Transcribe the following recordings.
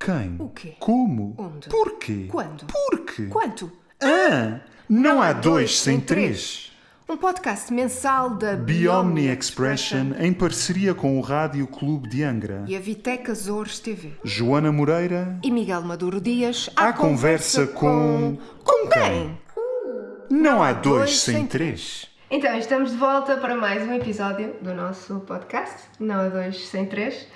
Quem? O quê? Como? Onde? Porquê? Quando? Porquê? Quanto? Não há dois sem três. Um podcast mensal da Biomni Expression em parceria com o Rádio Clube de Angra. e a Vitec Azores TV. Joana Moreira. E Miguel Maduro Dias À conversa com quem? Não há dois sem três. Então, estamos de volta para mais um episódio do nosso podcast, Não há dois sem três.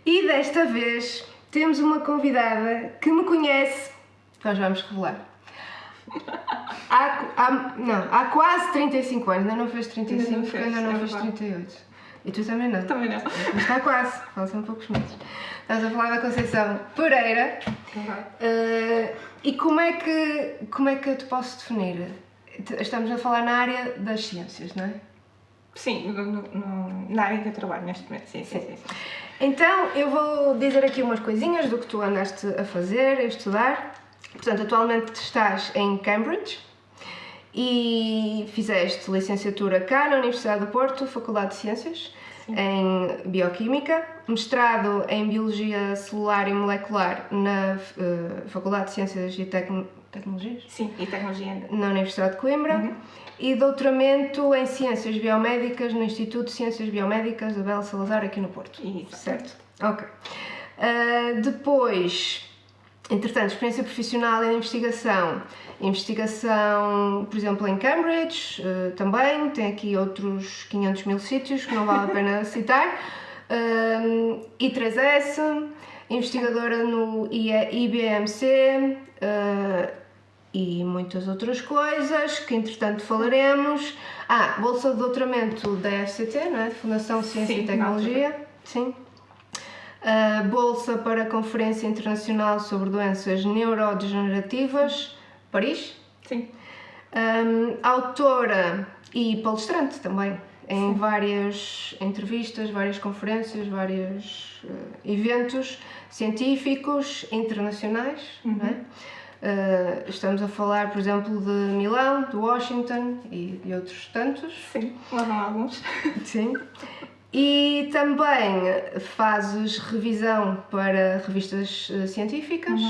E desta vez temos uma convidada que me conhece, nós vamos revelar, há quase 35 anos, ainda não fez 35, porque ainda não fez 38. E tu também não? Também não. Mas está quase, faltam poucos meses. Estás a falar da Conceição Pereira. E como é que eu te posso definir? Estamos a falar na área das ciências, não é? Sim, na área que eu trabalho neste momento, sim. Então, eu vou dizer aqui umas coisinhas do que tu andaste a fazer, a estudar. Portanto, atualmente estás em Cambridge e fizeste licenciatura cá na Universidade do Porto, Faculdade de Ciências, em Bioquímica, mestrado em Biologia Celular e Molecular na Faculdade de Ciências e Tecnologias? Sim, e tecnologia. Na Universidade de Coimbra. E doutoramento em Ciências Biomédicas no Instituto de Ciências Biomédicas da Bela Salazar, aqui no Porto. Isso. Certo? Ok. Depois, entretanto, experiência profissional em investigação, por exemplo, em Cambridge, também, tem aqui outros 500 mil sítios que não vale a pena citar. I3S, investigadora no IBMC, e muitas outras coisas que entretanto falaremos. Bolsa de doutoramento da FCT, não é? Fundação Ciência e Tecnologia. Sim. Bolsa para a Conferência Internacional sobre Doenças Neurodegenerativas, Paris. Sim. Autora e palestrante também, em várias entrevistas, várias conferências, vários eventos científicos internacionais, não é? Estamos a falar, por exemplo, de Milão, de Washington e de outros tantos. Sim, lá vão alguns. Sim. E também fazes revisão para revistas científicas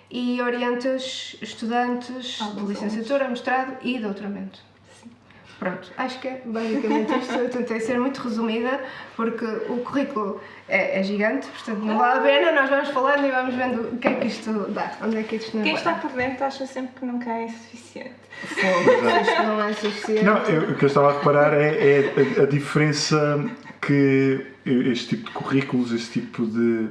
e orientas estudantes de licenciatura, mestrado e doutoramento. Sim. Pronto, acho que é basicamente isto. Eu tentei ser muito resumida porque o currículo é gigante, portanto não vale a pena, nós vamos falando e vamos vendo o que é que isto dá, onde é que isto nos Quem vai está dar. por dentro acha sempre que nunca é suficiente. Isto não é suficiente. Não, o que eu estava a reparar é a diferença que este tipo de currículos, este tipo de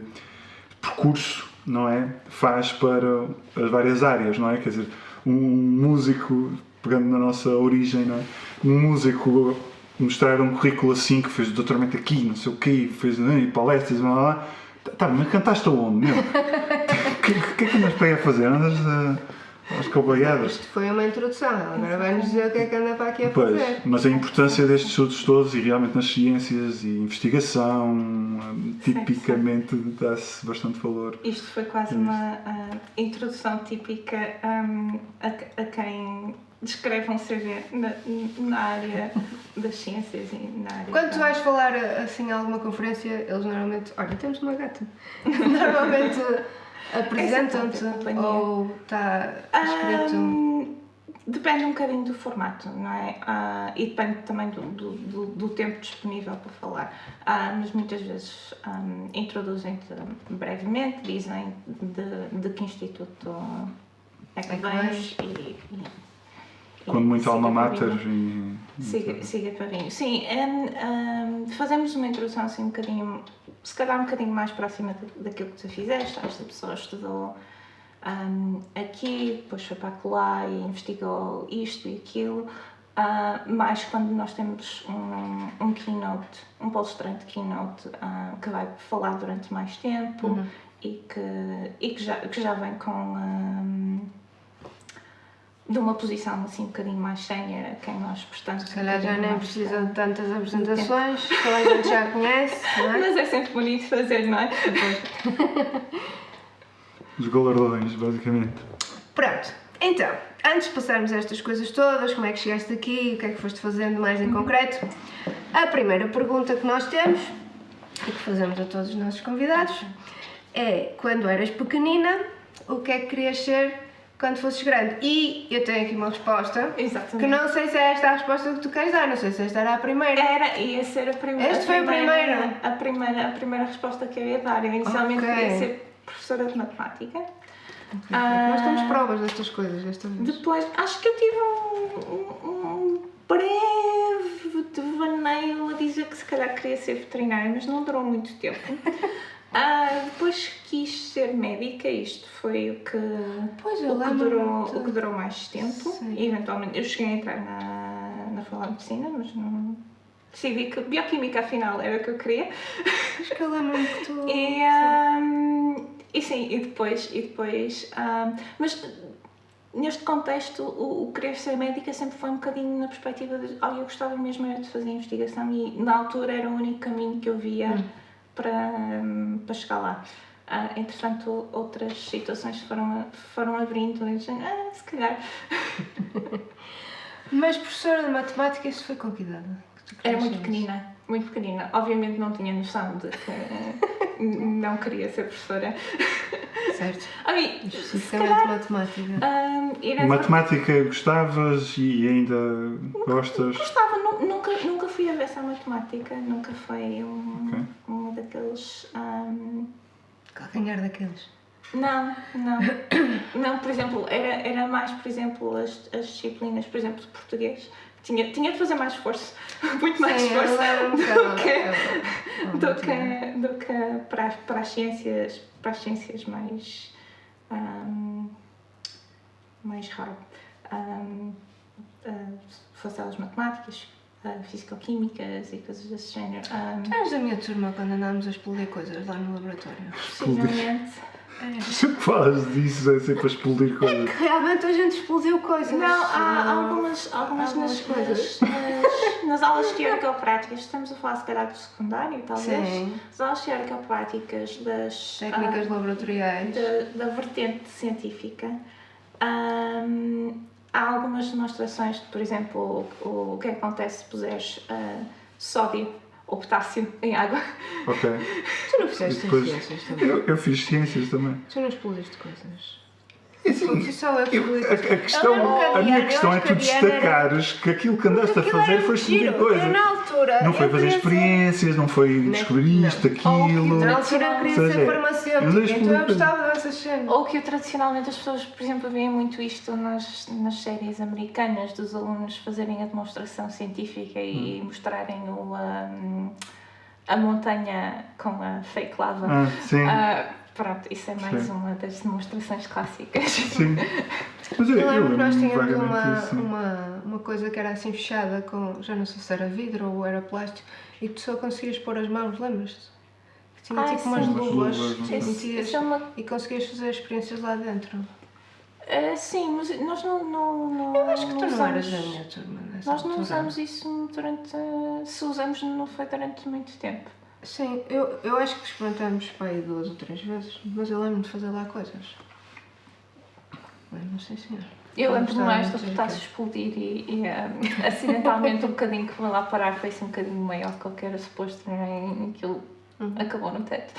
percurso, não é? Faz para as várias áreas, não é? Quer dizer, um músico, pegando na nossa origem, não é? Um músico mostrar um currículo assim, que fez doutoramento aqui, não sei o quê, fez palestras, blá blá blá. Mas cantaste aonde, meu? O que é que andas para aí a fazer? Andas às cobaiadas? Isto foi uma introdução, ela agora vai-nos dizer o que é que anda para aqui a fazer. Pois, mas a importância destes estudos todos e realmente nas ciências e investigação, tipicamente dá-se bastante valor. Isto foi quase uma introdução típica a quem descreve um CV na área das ciências e na área... Quando tu vais falar assim a alguma conferência, eles normalmente... Olha, temos uma gata. Normalmente apresentam-te ou está escrito... Depende um bocadinho do formato, não é? E depende também do tempo disponível para falar. Mas muitas vezes introduzem-te brevemente, dizem de que instituto é que vens e Quando muito alma mater siga para mim. Sim, fazemos uma introdução assim um bocadinho, se calhar um bocadinho mais próxima daquilo que tu fizeste. Esta pessoa estudou aqui, depois foi para lá e investigou isto e aquilo. Mas quando nós temos um keynote, um palestrante keynote que vai falar durante mais tempo e que já vem com... de uma posição assim um bocadinho mais sénior a quem nós prestamos. Se calhar já nem precisa de tantas apresentações, toda a gente já conhece, não é? Mas é sempre bonito fazer, não é? Os galardões, basicamente. Pronto, então, antes de passarmos a estas coisas todas, como é que chegaste aqui, o que é que foste fazendo mais em concreto, a primeira pergunta que nós temos, e que fazemos a todos os nossos convidados, é, quando eras pequenina, o que é que querias ser quando fosses grande? E eu tenho aqui uma resposta, Exatamente. que não sei se é esta a resposta que tu queres dar, não sei se esta era a primeira. Ia ser a primeira. Este foi o primeiro? A primeira resposta que eu ia dar. Eu inicialmente Ok. queria ser professora de matemática. Nós temos provas destas coisas desta vez. Depois, acho que eu tive um breve devaneio a dizer que se calhar queria ser veterinária, mas não durou muito tempo. Depois quis ser médica, isto foi o que, Pois, eu o que, lembro-me durou, o que durou mais tempo. Sim. E eventualmente eu cheguei a entrar na Faculdade de Medicina, mas não decidi que bioquímica afinal era o que eu queria. Acho que eu lembro-me que tu... E sim, e depois mas neste contexto o querer ser médica sempre foi um bocadinho na perspectiva de eu gostava mesmo era de fazer investigação e na altura era o único caminho que eu via para chegar lá. Entretanto, outras situações foram abrindo e dizendo, se calhar. Mas professora de matemática, isso foi com que idade? Que tu Era querias muito ser pequenina, muito pequenina. Obviamente não tinha noção de que não queria ser professora. isso? Certo. Se Especificamente calhar, matemática. Matemática gostavas e ainda gostas? Gostava, nunca fui avessa à matemática, nunca foi uma daqueles... Calcanhar daqueles. Não, por exemplo, era mais, por exemplo, as disciplinas, por exemplo, de português. Tinha de fazer mais esforço, muito mais esforço do que para as ciências mais hard. Fosse elas matemáticas, físico-químicas e coisas desse género. Tu eras da minha turma quando andámos a explodir coisas lá no laboratório. Precisamente. Sempre falas disso, é sempre a explodir coisas. Realmente a gente explodiu coisas. Não, há algumas nas aulas teórico-práticas, estamos a falar se calhar do secundário, talvez. Sim. As aulas teórico-práticas das Técnicas laboratoriais. da vertente científica. Há algumas demonstrações de, por exemplo, o que acontece se puseres sódio ou potássio em água. Ok. Tu não fizeste Depois- ciências também? Eu fiz ciências também. Tu não explodiste coisas? Assim, Só eu explodi coisas. a minha questão é tu destacares que aquilo que andaste a fazer foi explodir coisas. Eu, na altura, Não foi eu fazer queria ser- experiências, não foi descobrir isto, aquilo. Na altura eu queria Ou seja, ser eu farmacêutica, não então eu explodi gostava dessas cenas. Ou que tradicionalmente as pessoas, por exemplo, veem muito isto nas séries americanas, dos alunos fazerem a demonstração científica e mostrarem a montanha com a fake lava. Sim. Pronto, isso é mais Sim. uma das demonstrações clássicas. Sim. Mas Eu lembro que nós lembro-me tínhamos vagamente disso. uma coisa que era assim fechada com, já não sei se era vidro ou era plástico, e tu só conseguias pôr as mãos, lembras-te? Que tinha Ah, tipo umas sim. luvas, Umas e luvas. metias Isso é uma... e conseguias fazer experiências lá dentro. Sim, mas nós não Eu acho que tu não usamos- eras da minha turma nessa Nós não altura. usamos isso durante... Se usamos, não foi durante muito tempo. Sim, eu acho que experimentamos para aí 2 ou 3 vezes, mas eu lembro-me de fazer lá coisas. Não sei, senhor. Eu lembro-me gostava mais muito do de potássio explodir e acidentalmente um bocadinho que foi lá parar foi-se um bocadinho maior que o que era suposto, não é? E aquilo acabou no teto.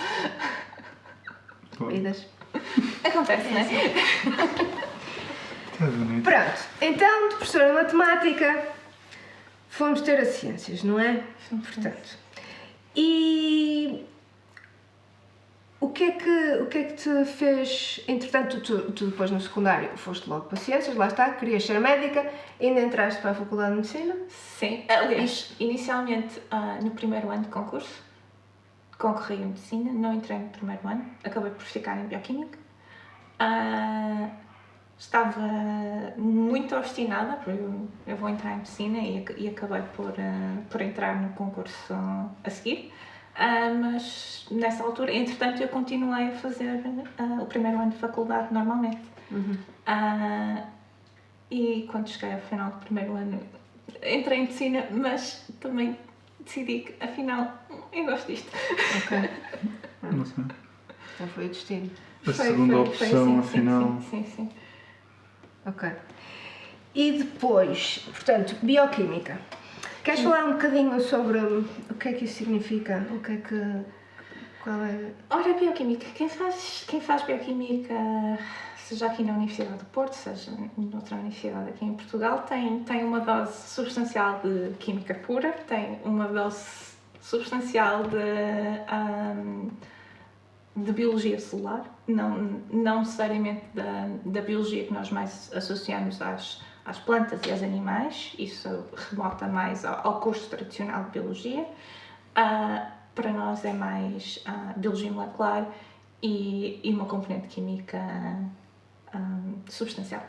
Vidas. Acontece, não é? Tá bonito. Pronto, então de professora de matemática fomos ter as ciências, não é? Portanto, e o que é que te fez, entretanto tu depois no secundário foste logo para ciências, lá está, querias ser médica, ainda entraste para a Faculdade de Medicina? Sim. Aliás, inicialmente no primeiro ano de concurso, concorri em Medicina, não entrei no primeiro ano, acabei por ficar em Bioquímica. Estava muito obstinada, porque eu vou entrar em Medicina e acabei por entrar no concurso a seguir. Mas nessa altura, entretanto, eu continuei a fazer o primeiro ano de faculdade normalmente. E quando cheguei ao final do primeiro ano, entrei em Medicina, mas também decidi que, afinal, eu gosto disto. Ok. Não sei. Então foi o destino. A segunda opção, assim, afinal. Sim. Ok. E depois, portanto, Bioquímica. Queres falar um bocadinho sobre o que é que isso significa? Qual é? Ora, bioquímica. Quem faz bioquímica, seja aqui na Universidade do Porto, seja noutra universidade aqui em Portugal, tem uma dose substancial de química pura, tem uma dose substancial de biologia celular, não necessariamente da biologia que nós mais associamos às plantas e aos animais, isso remota mais ao curso tradicional de biologia. Para nós é mais biologia molecular e uma componente química substancial.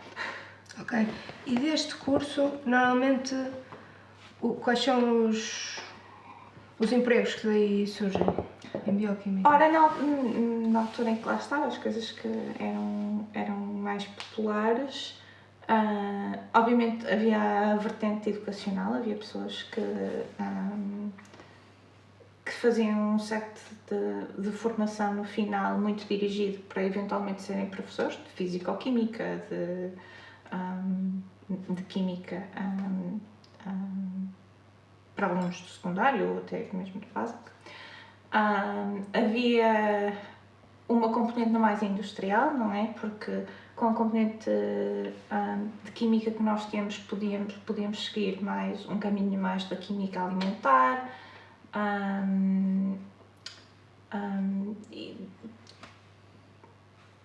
Ok. E deste curso, normalmente, quais são os empregos que daí surgem em bioquímica? Ora, na altura em que lá estava, as coisas que eram mais populares, obviamente havia a vertente educacional, havia pessoas que faziam um set de formação no final muito dirigido para eventualmente serem professores de físico-química, de química para alunos do secundário ou até mesmo do básico. Havia uma componente mais industrial, não é? Porque com a componente de química que nós temos podíamos seguir mais um caminho mais da química alimentar,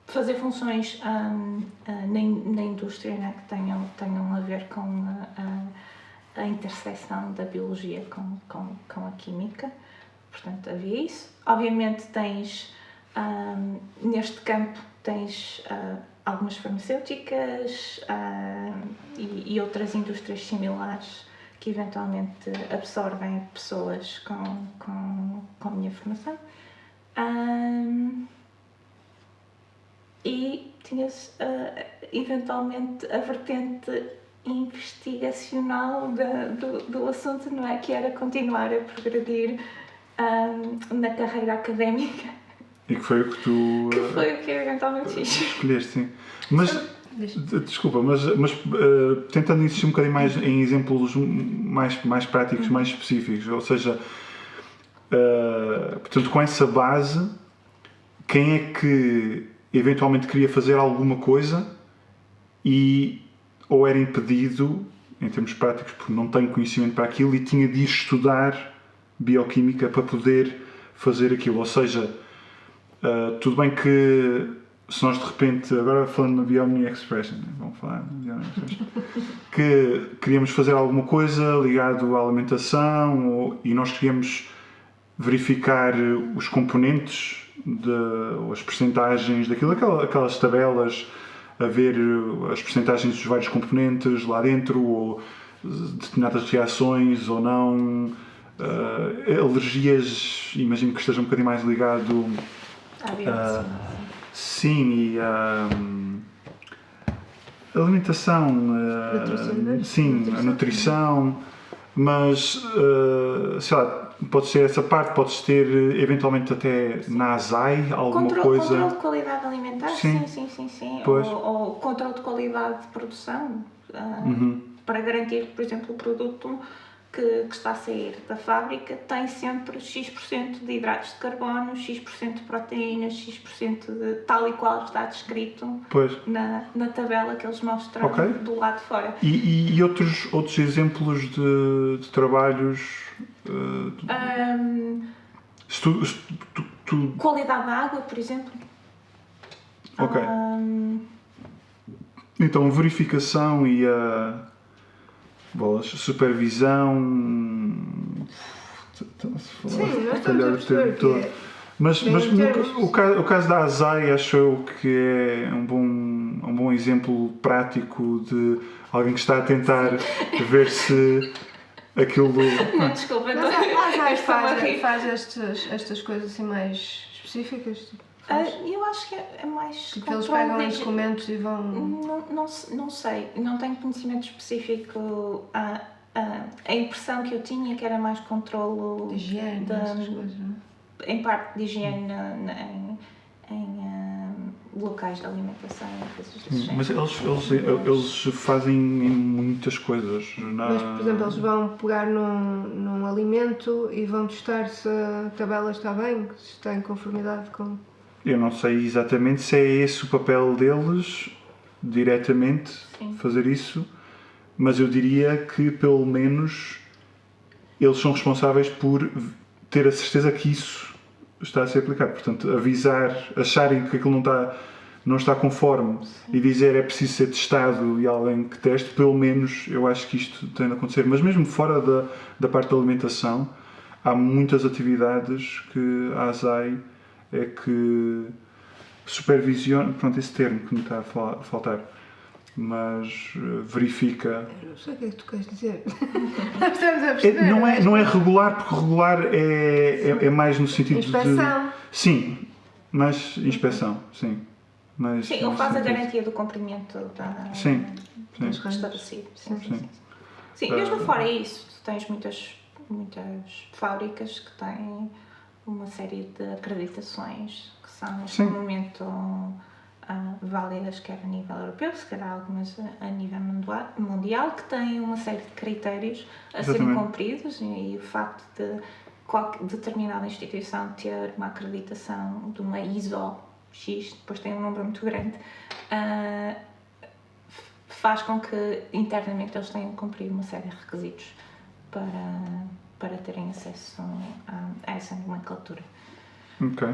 fazer funções na indústria, né, que tenham a ver com a interseção da biologia com a química. Portanto, havia isso. Obviamente neste campo tens algumas farmacêuticas e outras indústrias similares que eventualmente absorvem pessoas com a minha formação. E tinhas eventualmente a vertente investigacional do assunto, não é? Que era continuar a progredir na carreira académica. E que foi o que tu... Que foi o que eu eventualmente fiz. Escolheste, sim. Mas, desculpa, mas tentando insistir um bocadinho mais em exemplos mais práticos, mais específicos, ou seja, portanto, com essa base, quem é que eventualmente queria fazer alguma coisa ou era impedido, em termos práticos, porque não tem conhecimento para aquilo e tinha de ir estudar bioquímica para poder fazer aquilo, ou seja, tudo bem que se nós de repente, agora falando na Biomi Expression, vamos falar na Biomi Expression, que queríamos fazer alguma coisa ligado à alimentação e nós queríamos verificar os componentes, as percentagens daquilo, aquelas tabelas, a ver as percentagens dos vários componentes lá dentro, ou determinadas reações ou não, alergias, imagino que esteja um bocadinho mais ligado sim, e alimentação, sim, a nutrição, mas sei lá, pode ser essa parte, podes ter eventualmente até na ASAI alguma coisa. Controle de qualidade alimentar, sim. Ou controle de qualidade de produção, para garantir que, por exemplo, o produto que está a sair da fábrica tem sempre X% de hidratos de carbono, X% de proteínas, X% de tal e qual está descrito na tabela que eles mostram do lado de fora. E outros exemplos de trabalhos? Qualidade da água, por exemplo. Ok. Então, verificação e supervisão. Sim, nós estamos a perceber que é. Mas o caso da ASAI acho eu que é um bom exemplo prático de alguém que está a tentar ver se aquilo... Não, desculpa, mas a ASAI faz estas coisas assim mais específicas? Eu acho que é mais tipo, eles pegam em documentos e vão... Não sei, não tenho conhecimento específico. A impressão que eu tinha que era mais controlo de higiene, essas coisas, não é? Em parte de higiene locais de alimentação e coisas desse Mas género. eles fazem em muitas coisas. Mas, por exemplo, eles vão pegar num alimento e vão testar se a tabela está bem, se está em conformidade com... Eu não sei exatamente se é esse o papel deles, diretamente, Sim. fazer isso, mas eu diria que, pelo menos, eles são responsáveis por ter a certeza que isso está a ser aplicado. Portanto, avisar, acharem que aquilo não está conforme e dizer é preciso ser testado e alguém que teste, pelo menos eu acho que isto tem de acontecer. Mas mesmo fora da parte da alimentação, há muitas atividades que a ASAI é que supervisiona, pronto, esse termo que me está a faltar, mas verifica. Eu não sei o que é que tu queres dizer. Nós estamos a perceber. Não é regular, porque regular é mais no sentido inspeção. de... Sim, mais inspeção, sim. Mas, Sim, ou faz a garantia do cumprimento Sim, sim. estabelecido. Sim, sim, Sim. sim. Sim, mesmo fora isso, tu tens muitas fábricas que têm uma série de acreditações que são neste Sim. momento válidas, quer a nível europeu, se calhar algumas a nível mundial, que têm uma série de critérios a serem Exatamente. cumpridos, e o facto de qualquer determinada instituição ter uma acreditação de uma ISO X, depois tem um número muito grande, faz com que internamente eles tenham que cumprir uma série de requisitos para terem acesso a essa nomenclatura. Ok.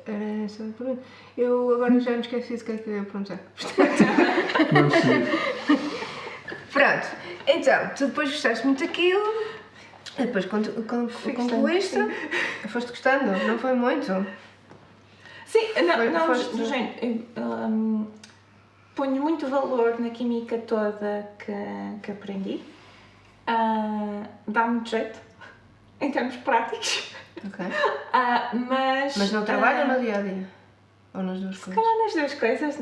Era essa a pergunta. Eu agora já me esqueci do que é que eu ia perguntar. Vamos seguir. Pronto, então, tu depois gostaste muito daquilo, depois quando concluíste, foste gostando, não foi muito? Sim, não foste- do género, ponho muito valor na química toda que aprendi, dá muito jeito, em termos práticos, Ok. mas Mas no trabalho ou no dia a dia? Ou nas duas se coisas? calhar nas duas coisas,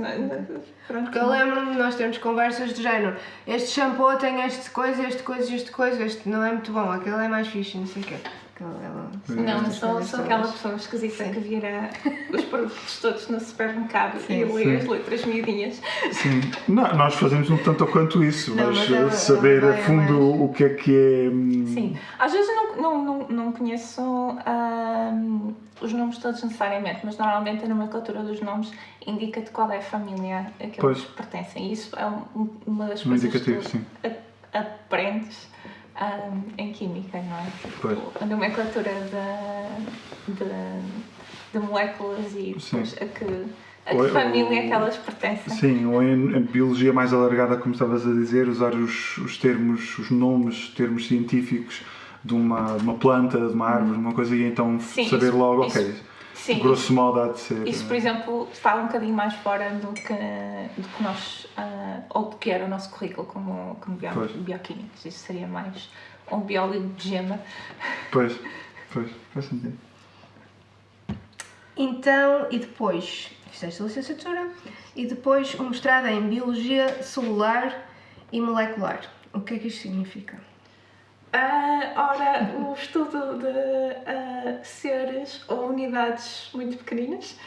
pronto. Porque eu lembro-me de nós termos conversas do género: este shampoo tem este coisa, este não é muito bom, aquele é mais fixe, não sei o quê. Não, eu sou aquela pessoa esquisita que vira os produtos todos no supermercado e lê as letras miudinhas. Sim. Não, nós fazemos um tanto quanto isso, Não, mas mas saber ela a fundo o que é que é. Sim, às vezes eu não conheço os nomes todos necessariamente, mas normalmente a nomenclatura dos nomes indica-te qual é a família a que eles pertencem. E isso é uma das coisas indicativo, que sim. aprendes em química, não é? Pois. A nomenclatura de moléculas e depois a que família é que elas pertencem. Sim, ou em biologia mais alargada, como estavas a dizer, usar os termos, os nomes, termos científicos de uma planta, de uma árvore, de uma coisa, e então saber logo, ok, sim, grosso modo há de ser. Isso, por exemplo, está um bocadinho mais fora do que nós, ou do que era o nosso currículo como bioquímicos. Isso seria mais um biólogo de gema. Pois, faz sentido. Então, e depois fizeste a licenciatura e depois um mestrado em Biologia Celular e Molecular. O que é que isto significa? Ora, o estudo de seres ou unidades muito pequeninas,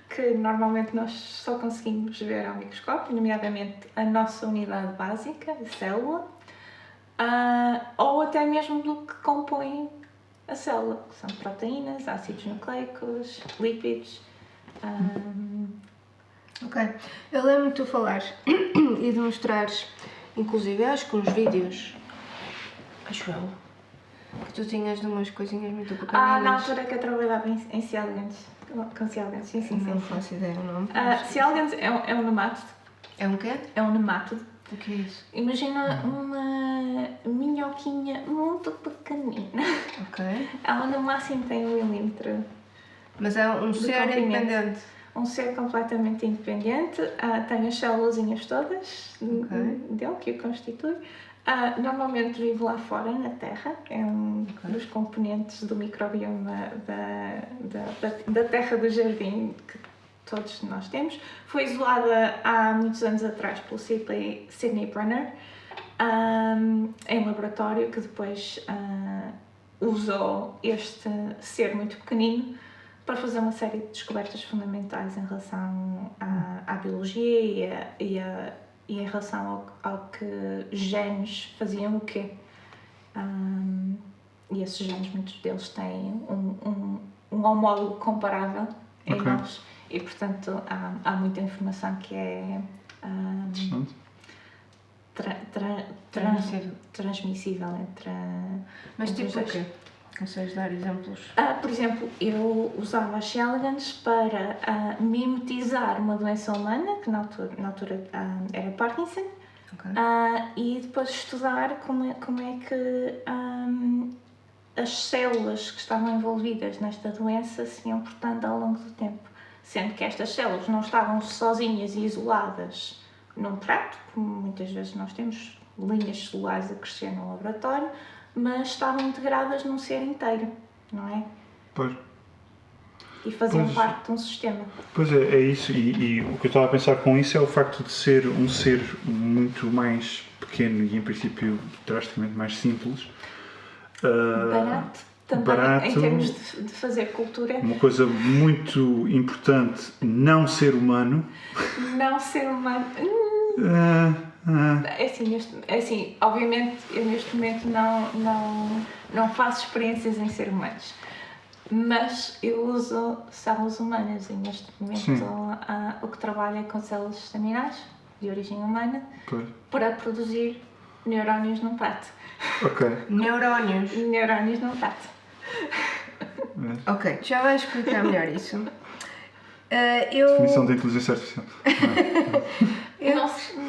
que normalmente nós só conseguimos ver ao microscópio, nomeadamente a nossa unidade básica, a célula, ou até mesmo do que compõe a célula, que são proteínas, ácidos nucleicos, lípidos. Ok. Eu lembro-me de tu falares e de mostrares, inclusive acho que uns vídeos, acho eu, que tu tinhas de umas coisinhas muito pequeninas. Na altura que eu trabalhava em C. elegans, com C. elegans, sim. Não faço ideia o nome. C. elegans é um nemátodo. É um quê? É um nemátodo. O que é isso? Imagina uma minhoquinha muito pequenina. Ok. Ela no máximo tem 1 milímetro. Mas é um ser comprimento. independente. Um ser completamente independente, tem as célulazinhas todas dele, que o constitui. Normalmente vive lá fora, na terra, é um dos componentes do microbioma da terra do jardim que todos nós temos. Foi isolada há muitos anos atrás pelo Sidney Brenner, em laboratório, que depois usou este ser muito pequenino para fazer uma série de descobertas fundamentais em relação à biologia e em relação ao que genes faziam o quê. E esses genes, muitos deles têm um homólogo comparável em nós e, portanto, há muita informação que é transmissível entre... Mas tipo o quê? Consegues dar exemplos? Por exemplo, eu usava as C. elegans para mimetizar uma doença humana, que na altura era Parkinson, e depois estudar como é que as células que estavam envolvidas nesta doença se iam portando ao longo do tempo. Sendo que estas células não estavam sozinhas e isoladas num prato, como muitas vezes nós temos linhas celulares a crescer no laboratório, mas estavam integradas num ser inteiro, não é? Pois. E faziam parte de um sistema. Pois é isso. E o que eu estava a pensar com isso é o facto de ser um ser muito mais pequeno e, em princípio, drasticamente mais simples. Barato também, em termos de fazer cultura. Uma coisa muito importante, não ser humano. Não ser humano. Assim, obviamente, eu neste momento não faço experiências em ser humanos, mas eu uso células humanas e neste momento o que trabalho é com células estaminais de origem humana para produzir neurónios num prato. Neurónios num prato. Ok, já vais explicar melhor isso. Definição da inteligência artificial. Eu não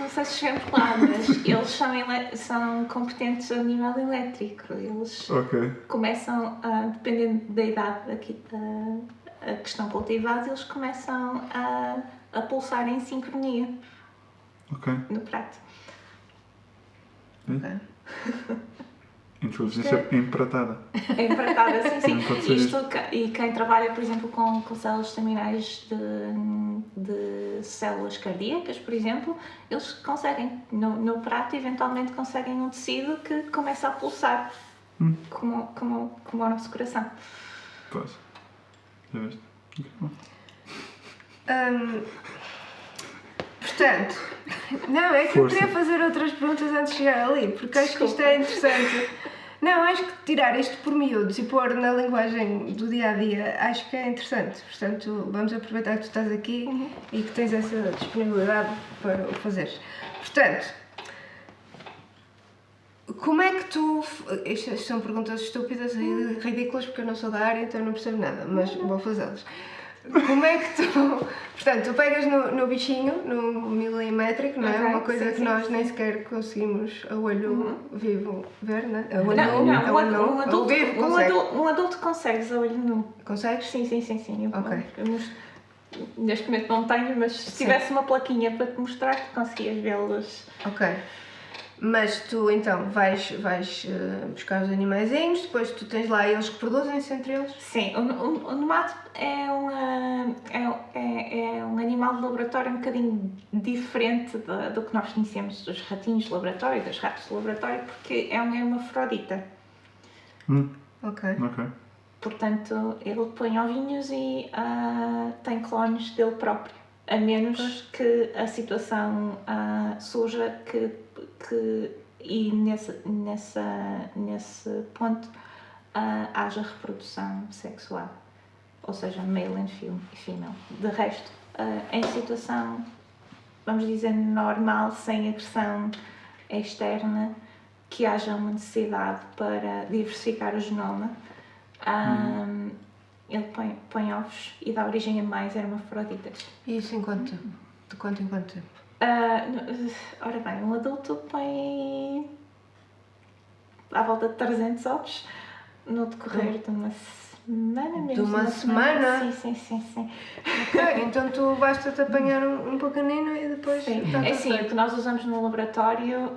sei se chegamos lá, mas eles são competentes a nível elétrico. Eles começam, dependendo da idade a que estão cultivados, eles começam a pulsar em sincronia no prato. Inteligência empratada. Empratada, sim. E quem trabalha, por exemplo, com células estaminais de células cardíacas, por exemplo, eles conseguem, no prato, eventualmente conseguem um tecido que começa a pulsar, como o nosso coração. Pois. Já viste? Portanto, não, é que eu queria fazer outras perguntas antes de chegar ali, porque acho que isto é interessante. Não, acho que tirar isto por miúdos e pôr na linguagem do dia-a-dia, acho que é interessante. Portanto, vamos aproveitar que tu estás aqui e que tens essa disponibilidade para o fazeres. Portanto, como é que tu... Estas são perguntas estúpidas e ridículas porque eu não sou da área, então não percebo nada, mas vou fazê-las. Como é que tu... Portanto, tu pegas no bichinho, no milimétrico, não é? Uma coisa que nós nem sequer conseguimos a olho vivo ver, não é? Um adulto consegues a olho nu. Consegues? Sim. Ok. Neste momento não tenho, mas se tivesse uma plaquinha para te mostrar, conseguias vê-los. Ok. Mas tu então vais buscar os animaizinhos, depois tu tens lá eles que produzem-se entre eles? Sim, o nomato é um animal de laboratório um bocadinho diferente do que nós conhecemos dos ratinhos de laboratório, dos ratos de laboratório, porque é uma hermafrodita. Ok. Portanto, ele põe ovinhos e tem clones dele próprio, a menos que a situação surja e nesse ponto haja reprodução sexual, ou seja, male and female. De resto, em situação, vamos dizer, normal, sem agressão externa, que haja uma necessidade para diversificar o genoma, ele põe ovos e dá origem a mais hermafroditas. E isso em quanto tempo? De quanto em quanto tempo? Ora bem, um adulto põe à volta de 300 ovos no decorrer de uma semana mesmo. De uma semana? Sim. Ok, então tu basta-te apanhar um pequenino e depois... Sim, é assim, o que nós usamos no laboratório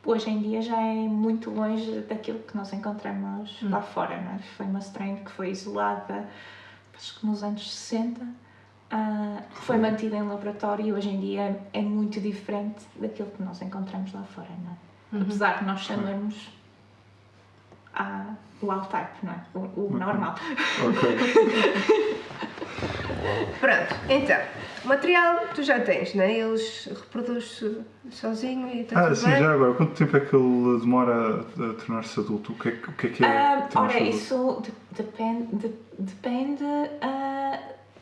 hoje em dia já é muito longe daquilo que nós encontramos lá fora, não é? Foi uma strain que foi isolada, acho que nos anos 60, foi mantida em laboratório e hoje em dia é muito diferente daquilo que nós encontramos lá fora, não é? Apesar de nós chamarmos wild type, não é? O normal. Ok. Pronto, então, o material tu já tens, né? Eles reproduzem-se sozinho e está tudo Sim, bem. já agora, quanto tempo é que ele demora a tornar-se adulto? O que é tornar-se Ora, adulto? isso depende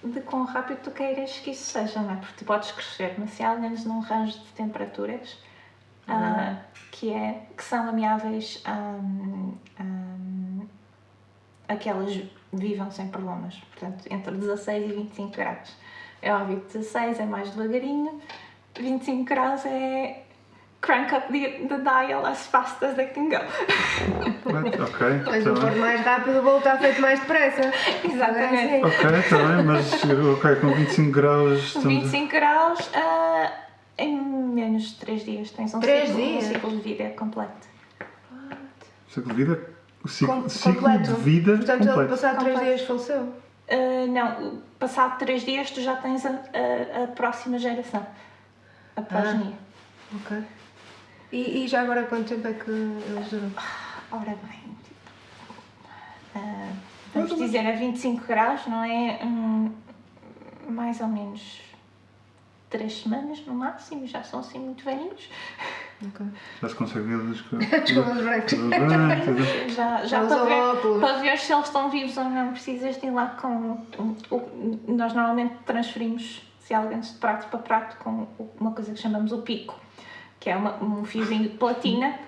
de quão rápido tu queiras que isso seja, não é? Porque tu podes crescer, mas se há menos num range de temperaturas que são amiáveis a que elas vivam sem problemas. Portanto, entre 16 e 25 graus. É óbvio que 16 é mais devagarinho, 25 graus é crank up the dial as fast as they can go. Ok, Pois tá o for bem. mais rápido, o bolo está feito mais depressa. Exatamente. Ok, está bem, mas com 25 graus estamos... 25 graus, em menos de 3 dias tens um 3 ciclo, dias? um ciclo de vida completo. Ciclo de vida? O ciclo Completo. de vida Portanto, ele completo. passado 3 Completo. dias faleceu. Não, passado 3 dias tu já tens a próxima geração, a progenie. Ok. E já agora quanto tempo é que eles duram? Ora bem, vamos dizer a 25 graus, não é? Mais ou menos 3 semanas no máximo, já são assim muito velhinhos. Ok. Já se consegue ver os Cabelos brancos. Já Usa óculos. para ver se eles estão vivos ou não, precisas de ir lá com... Nós normalmente transferimos cialgans de prato para prato com uma coisa que chamamos o pico, que é um fiozinho de platina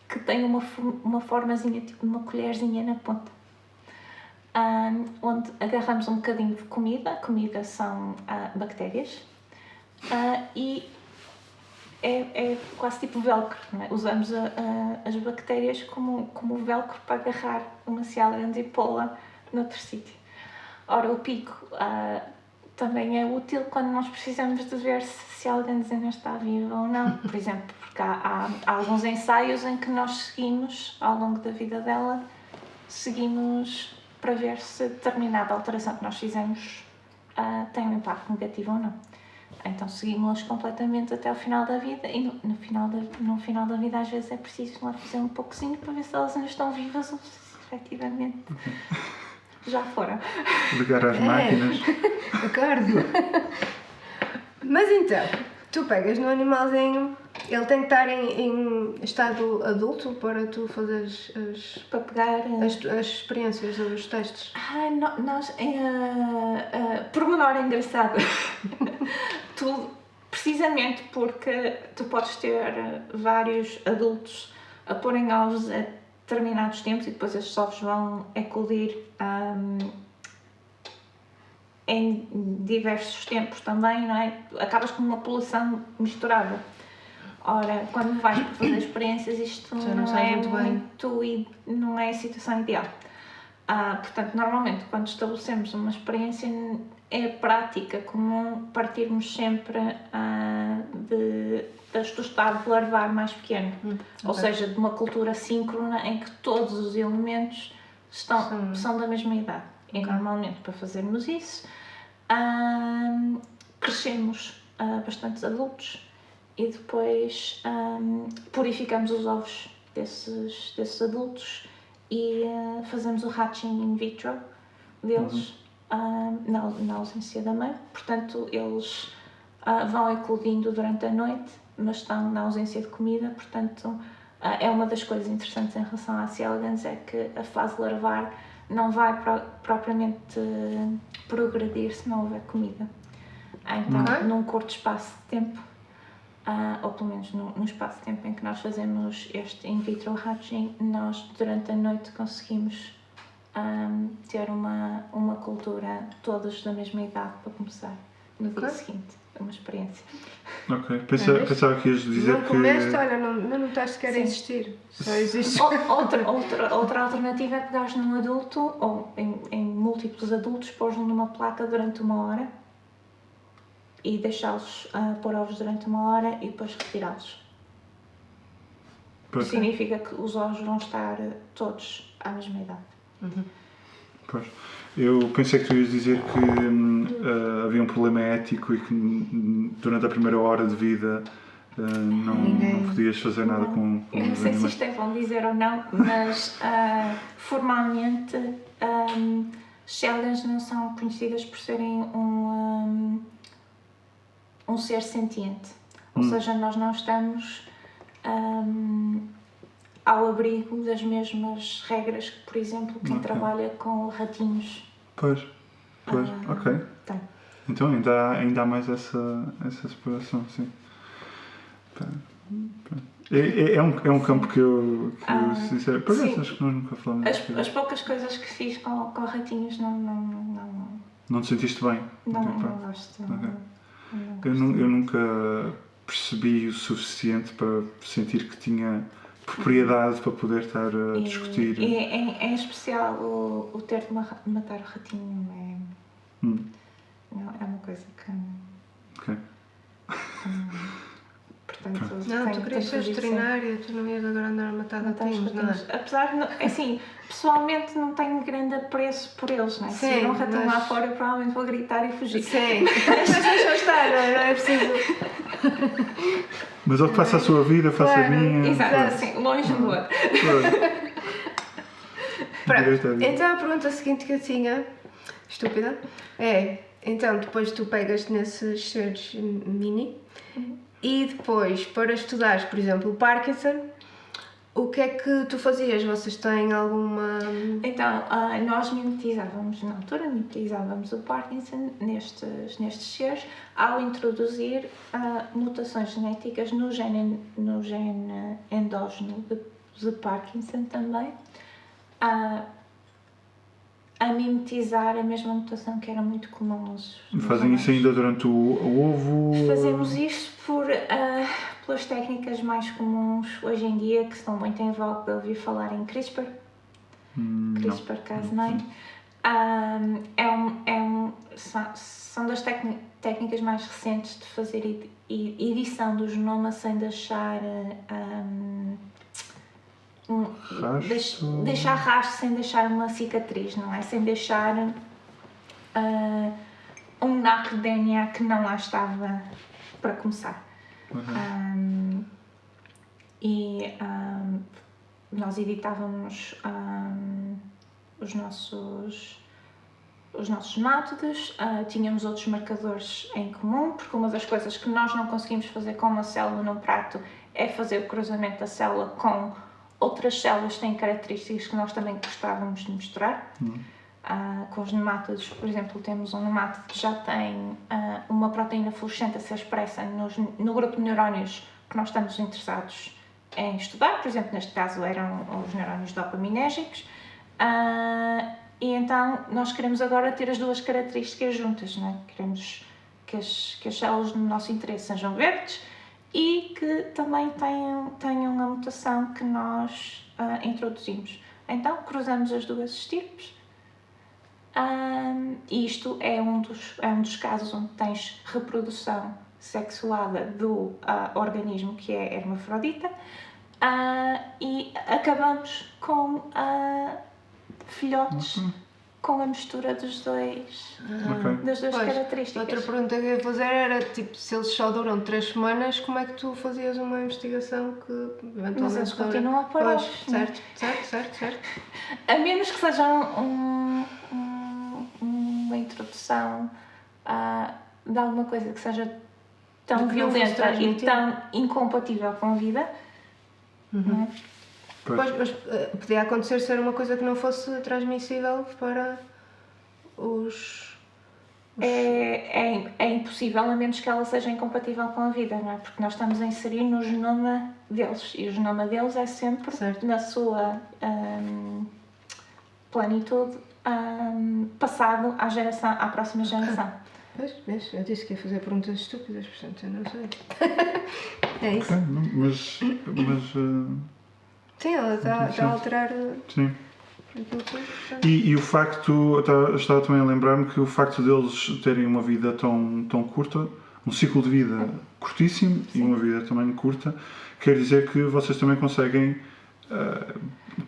que tem uma formazinha, tipo uma colherzinha na ponta. Onde agarramos um bocadinho de comida são bactérias, e é quase tipo velcro, não é? Usamos as bactérias como velcro para agarrar uma cialgans e pô-la noutro sítio. Ora, o pico também é útil quando nós precisamos de ver se cialgans ainda está viva ou não. Por exemplo, porque há alguns ensaios em que nós seguimos, ao longo da vida dela, seguimos para ver se determinada alteração que nós fizemos tem um impacto negativo ou não. Então seguimos-las completamente até ao final da vida e no final da vida às vezes é preciso lá fazer um pouquinho para ver se elas ainda estão vivas ou se efetivamente já foram. Ligar às máquinas. Acordo. Mas então, tu pegas no animalzinho, ele tem que estar em estado adulto para tu fazeres Para pegar... as experiências, os testes. Pormenor engraçado. Precisamente porque tu podes ter vários adultos a porem ovos a determinados tempos e depois estes ovos vão eclodir em diversos tempos também, não é? Acabas com uma população misturada. Ora, quando vais para fazer experiências, isto Já não sai é muito bem. não é a situação ideal. Portanto, normalmente, quando estabelecemos uma experiência, é prática comum partirmos sempre do estado larvar mais pequeno. Ou seja, de uma cultura síncrona em que todos os elementos são da mesma idade. E normalmente, para fazermos isso, crescemos bastantes adultos e depois purificamos os ovos desses adultos e fazemos o hatching in vitro deles na ausência da mãe. Portanto, eles vão eclodindo durante a noite, mas estão na ausência de comida. Portanto, é uma das coisas interessantes em relação à cialgans, é que a fase larvar não vai propriamente progredir se não houver comida. Então, num curto espaço de tempo, ou pelo menos no espaço de tempo em que nós fazemos este in vitro hatching, nós durante a noite conseguimos ter uma cultura todos da mesma idade para começar no dia seguinte. É uma experiência. Ok, pensava que ias dizer não que... comeste, olha, não estás sequer a existir. Só existe. Outra alternativa é pegares num adulto ou em múltiplos adultos, pôs-lo numa placa durante 1 hora e deixá-los pôr ovos durante 1 hora e depois retirá-los. Pois. Significa que os ovos vão estar todos à mesma idade. Pois. Eu pensei que tu ias dizer que havia um problema ético e que durante a primeira hora de vida não podias fazer nada com Eu não os sei se animais. isto é bom dizer ou não, mas formalmente células não são conhecidas por serem um ser sentiente. Ou seja, nós não estamos ao abrigo das mesmas regras que, por exemplo, quem trabalha com ratinhos. Pois, ok. Tem. Então ainda há mais essa separação, sim. Pá, é um campo que eu sinceramente, por acaso acho que nós nunca falamos disso. As poucas coisas que fiz com ratinhos Não te sentiste bem? não gosto. Ok. Não gosto. Eu nunca percebi o suficiente para sentir que tinha propriedade para poder estar a discutir. E em especial o ter de matar o ratinho é uma coisa que... Ok. Portanto, Não, tu querias ser veterinária, tu não ias agora andar a matar ratinhos, não é? Apesar de, assim, pessoalmente não tenho grande apreço por eles, não é? Se Sim, vir um ratinho lá mas- fora, eu provavelmente vou gritar e fugir. Sim, mas deixa estar, não é preciso. Mas ele que faça a sua vida, faça a Claro, minha. Exato, Pronto. assim, longe do outro. Direito à vida. Então a pergunta seguinte que eu tinha, estúpida, é, então depois tu pegas nesses seres mini e depois para estudares, por exemplo, o Parkinson, o que é que tu fazias? Vocês têm alguma... Então, nós mimetizávamos, na altura, mimetizávamos o Parkinson nestes seres ao introduzir mutações genéticas no gene endógeno de Parkinson também, a mimetizar a mesma mutação que era muito comum nos Fazem isso humanos. ainda durante o ovo? Fazemos isto pelas técnicas mais comuns hoje em dia, que estão muito em voga de ouvir falar em CRISPR. CRISPR-Cas9. São das técnicas mais recentes de fazer edição do genoma sem deixar deixar rastro, sem deixar uma cicatriz, não é? Sem deixar um naco de DNA que não lá estava para começar. Nós editávamos os nossos métodos, tínhamos outros marcadores em comum, porque uma das coisas que nós não conseguimos fazer com uma célula num prato é fazer o cruzamento da célula com outras células que têm características que nós também gostávamos de misturar. Com os nemátodos, por exemplo, temos um nemátodo que já tem uma proteína fluorescente a ser expressa no grupo de neurónios que nós estamos interessados em estudar, por exemplo, neste caso eram os neurónios dopaminérgicos, e então nós queremos agora ter as duas características juntas, não é? Queremos que as células do nosso interesse sejam verdes e que também tenham a mutação que nós introduzimos. Então cruzamos as duas estirpes. Isto é um dos casos onde tens reprodução sexuada do organismo que é hermafrodita, e acabamos com filhotes com a mistura das duas características. Outra pergunta que eu ia fazer era, tipo, se eles só duram 3 semanas, como é que tu fazias uma investigação que eventualmente... Mas eles continuam a parar. Certo. A menos que seja uma introdução de alguma coisa que seja tão que não fosse violenta e transmitida. tão incompatível com a vida. Não é? Pois, mas podia acontecer ser uma coisa que não fosse transmissível para os... É impossível, a menos que ela seja incompatível com a vida, não é? Porque nós estamos a inserir no genoma deles e o genoma deles é sempre, Certo. na sua plenitude, passado à próxima geração. Pois, eu disse que ia fazer perguntas estúpidas, portanto eu não sei. É isso. Ok, não, mas Sim, ela está a alterar sim. aquilo que foi. portanto. E o facto, eu estava também a lembrar-me que o facto deles terem uma vida tão curta, um ciclo de vida curtíssimo e uma vida também curta, quer dizer que vocês também conseguem,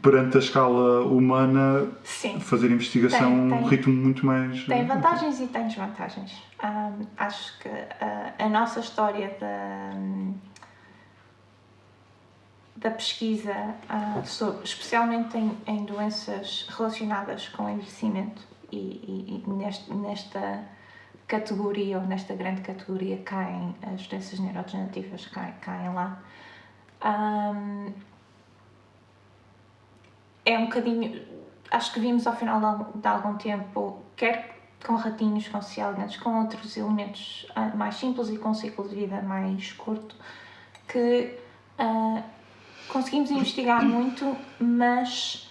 perante a escala humana, Sim. fazer investigação a um ritmo muito mais... Tem vantagens e tem desvantagens. Acho que a nossa história da pesquisa, especialmente em doenças relacionadas com o envelhecimento e nesta categoria, ou nesta grande categoria, caem as doenças neurodegenerativas, caem lá. É um bocadinho, acho que vimos ao final de algum tempo, quer com ratinhos, com C. elegans, com outros elementos mais simples e com um ciclo de vida mais curto, que conseguimos investigar muito, mas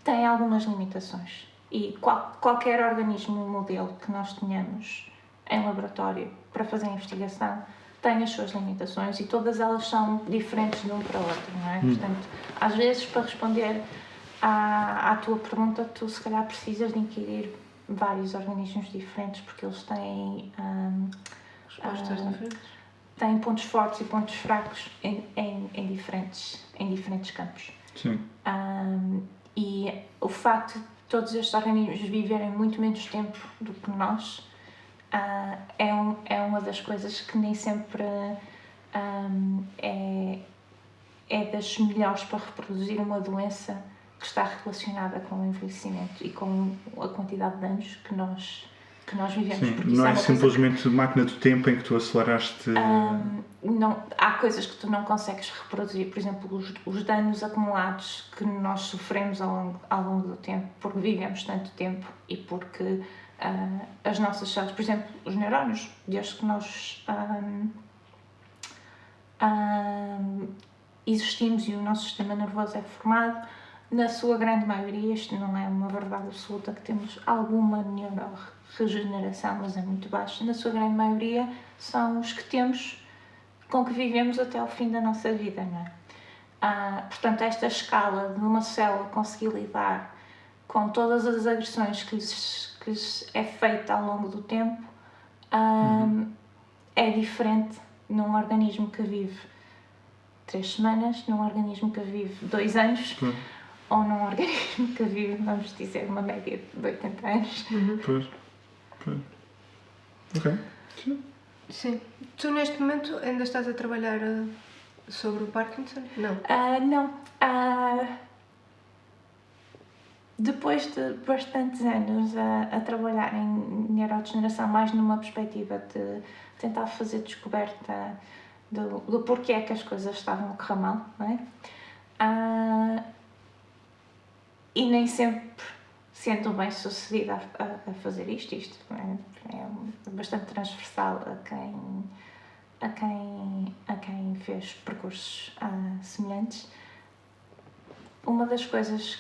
tem algumas limitações. E qualquer organismo modelo que nós tenhamos em laboratório para fazer a investigação tem as suas limitações e todas elas são diferentes de um para o outro, não é? Portanto, às vezes, para responder à tua pergunta, tu se calhar precisas de inquirir vários organismos diferentes porque eles têm Respostas diferentes. Têm pontos fortes e pontos fracos em diferentes campos. Sim. E o facto de todos estes organismos viverem muito menos tempo do que nós é uma das coisas que nem sempre é das melhores para reproduzir uma doença que está relacionada com o envelhecimento e com a quantidade de anos que nós vivemos. Sim, não é simplesmente máquina do tempo em que tu aceleraste... Não, há coisas que tu não consegues reproduzir, por exemplo, os danos acumulados que nós sofremos ao longo do tempo, porque vivemos tanto tempo e porque as nossas células, por exemplo, os neurónios, desde que nós existimos e o nosso sistema nervoso é formado, na sua grande maioria, isto não é uma verdade absoluta, que temos alguma neuroregeneração, mas é muito baixa, na sua grande maioria são os que temos, com que vivemos até ao fim da nossa vida, não é? Portanto, esta escala de uma célula conseguir lidar com todas as agressões que lhes é feita ao longo do tempo é diferente num organismo que vive 3 semanas, num organismo que vive 2 anos, ou num organismo que vive, vamos dizer, uma média de 80 anos. Pois. Ok. Sim. Tu neste momento ainda estás a trabalhar sobre o Parkinson? Não. Não. Depois de bastantes anos a trabalhar em neurodegeneração, mais numa perspectiva de tentar fazer descoberta do porquê é que as coisas estavam a correr mal, não é? E nem sempre sendo bem sucedida a fazer isto é bastante transversal a quem fez percursos semelhantes. Uma das coisas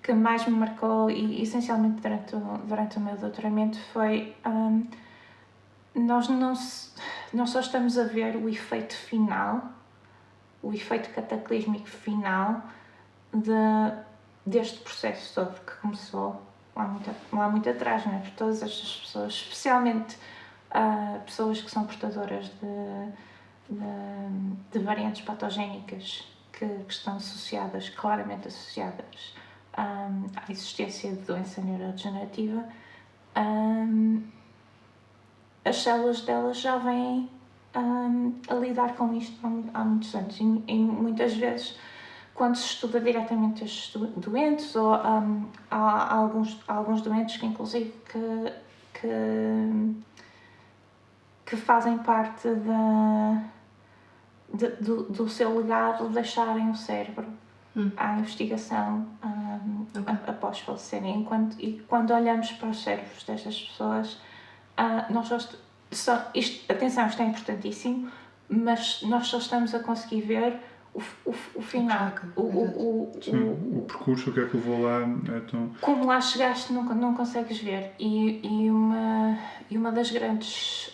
que mais me marcou, e essencialmente durante o meu doutoramento, foi nós só estamos a ver o efeito final, o efeito cataclísmico final deste processo todo que começou lá muito atrás, não é? Por todas estas pessoas, especialmente pessoas que são portadoras de variantes patogénicas que estão claramente associadas à existência de doença neurodegenerativa, as células delas já vêm a lidar com isto há muitos anos e muitas vezes, quando se estuda diretamente estes doentes, ou há alguns doentes que inclusive que fazem parte do seu legado, deixarem o cérebro à investigação após falecerem. E quando olhamos para os cérebros destas pessoas, atenção, isto é importantíssimo, mas nós só estamos a conseguir ver o final, o percurso, o que é que levou lá. Como lá chegaste não consegues ver, e uma das grandes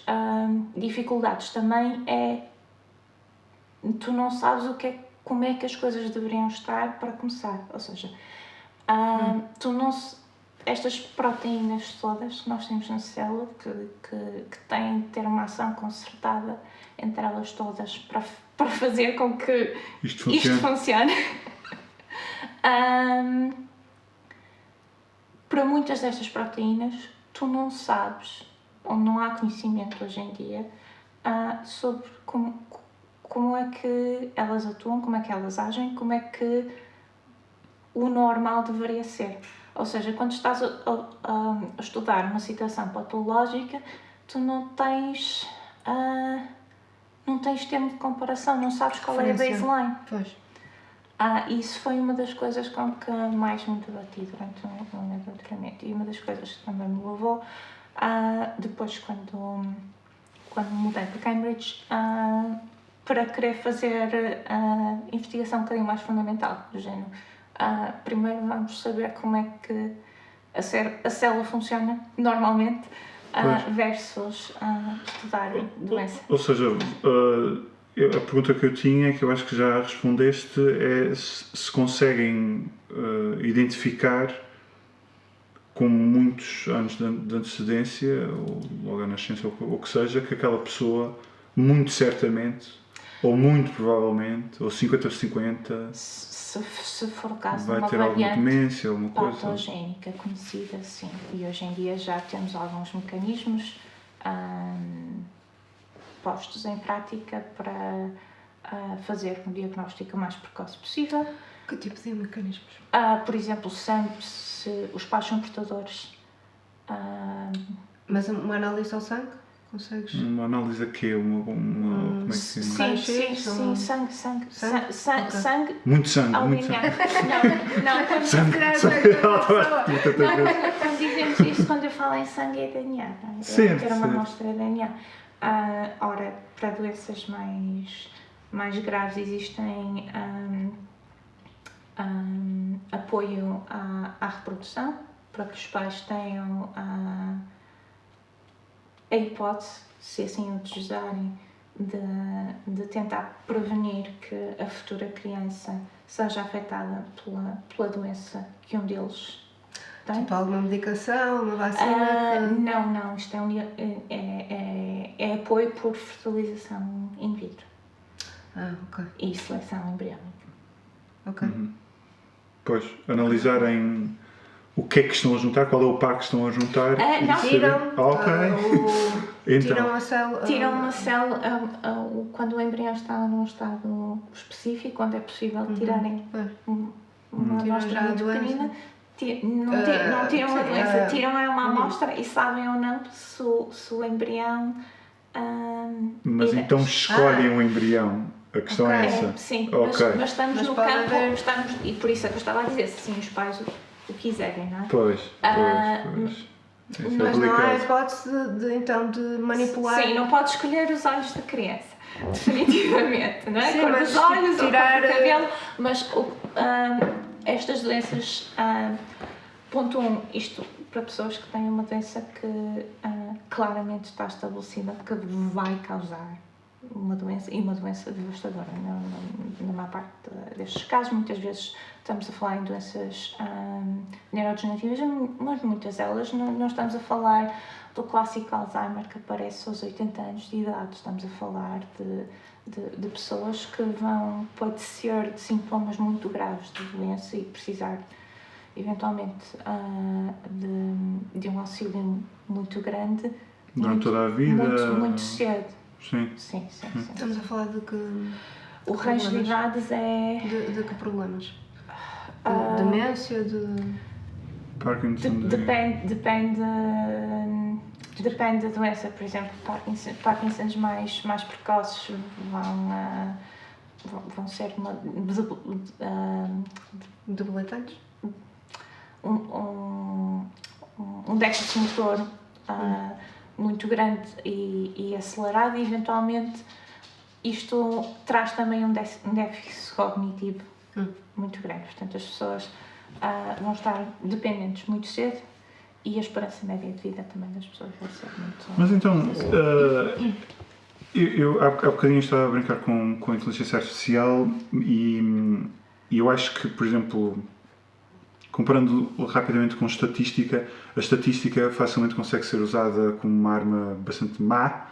dificuldades também é tu não sabes como é que as coisas deveriam estar para começar, ou seja, estas proteínas todas que nós temos na célula que têm de ter uma ação concertada entre elas todas para fazer com que isto funcione. Para muitas destas proteínas, tu não sabes, ou não há conhecimento hoje em dia, sobre como é que elas atuam, como é que elas agem, como é que o normal deveria ser. Ou seja, quando estás a estudar uma situação patológica, tu não tens termo de comparação, não sabes qual é a baseline. Pois. Isso foi uma das coisas com que mais me debati durante o meu doutoramento, e uma das coisas que também me levou, depois quando mudei para Cambridge, para querer fazer investigação um bocadinho mais fundamental, do género. Primeiro vamos saber como é que a célula funciona normalmente, versus estudar doença. Ou seja, a pergunta que eu tinha, que eu acho que já respondeste, é se conseguem identificar com muitos anos de antecedência, ou logo à nascença, ou o que seja, que aquela pessoa, muito certamente, ou muito provavelmente, ou 50-50, se for o caso de vai uma ter alguma variante demência, alguma coisa. patogénica conhecida, sim. E hoje em dia já temos alguns mecanismos postos em prática para fazer um diagnóstico o mais precoce possível. Que tipo de mecanismos? Por exemplo, se os pais são portadores. Mas uma análise ao sangue? Consegues? Uma análise a quê? Como é que se chama? Sim, sangue. Muito sangue, muito Alinhado. sangue. Não, quando dizemos isso, quando eu falo em sangue, é DNA. Não é? Certo, Ter uma certo. amostra de DNA. Ora, para doenças mais graves existem apoio à reprodução, para que os pais tenham a hipótese, se assim o desejarem, de tentar prevenir que a futura criança seja afetada pela doença que um deles tem. Tipo alguma medicação, uma vacina? Não, isto é apoio por fertilização in vitro Ok. e seleção embriónica. Ok. Pois, analisarem o que é que estão a juntar, qual é o par que estão a juntar. Não. saber- Tiram, Então, tiram a célula. Tiram uma célula, quando o embrião está num estado específico, onde é possível tirarem uma Tiram amostra já a muito doença? pequenina. Não tiram a doença, tiram uma amostra e sabem ou não se o embrião... mas então escolhem o embrião. A questão é essa. Sim, Ok. mas estamos Mas no pode campo, haver- e por isso é que eu estava a dizer, se sim, os pais o quiserem, não é? Pois. Isso é Mas não há delicado. hipótese de manipular. Sim, não pode escolher os olhos da criança, definitivamente, não é? Sim, Cor mas dos olhos, tirar- ou cor do cabelo, mas estas doenças, ponto 1, isto para pessoas que têm uma doença que claramente está estabelecida, que vai causar uma doença, e uma doença devastadora. Na maior parte destes casos, muitas vezes estamos a falar em doenças neurodegenerativas, mas muitas delas não estamos a falar do clássico Alzheimer que aparece aos 80 anos de idade. Estamos a falar de pessoas que vão padecer de sintomas muito graves de doença e precisar eventualmente de um auxílio muito grande Durante toda a vida. muito cedo. Sim. Sim. Estamos a falar de que. O range de idades é... De que problemas? De demência? Parkinson. Depende da doença. Por exemplo, Parkinson's mais precoces vão ser Debilitantes? um déficit motor muito grande e acelerado, e eventualmente isto traz também um déficit cognitivo muito grande. Portanto, as pessoas vão estar dependentes muito cedo e a esperança média de vida também das pessoas vai ser muito... Mas então, eu há bocadinho estava a brincar com a inteligência artificial e eu acho que, por exemplo, comparando rapidamente com estatística, a estatística facilmente consegue ser usada como uma arma bastante má,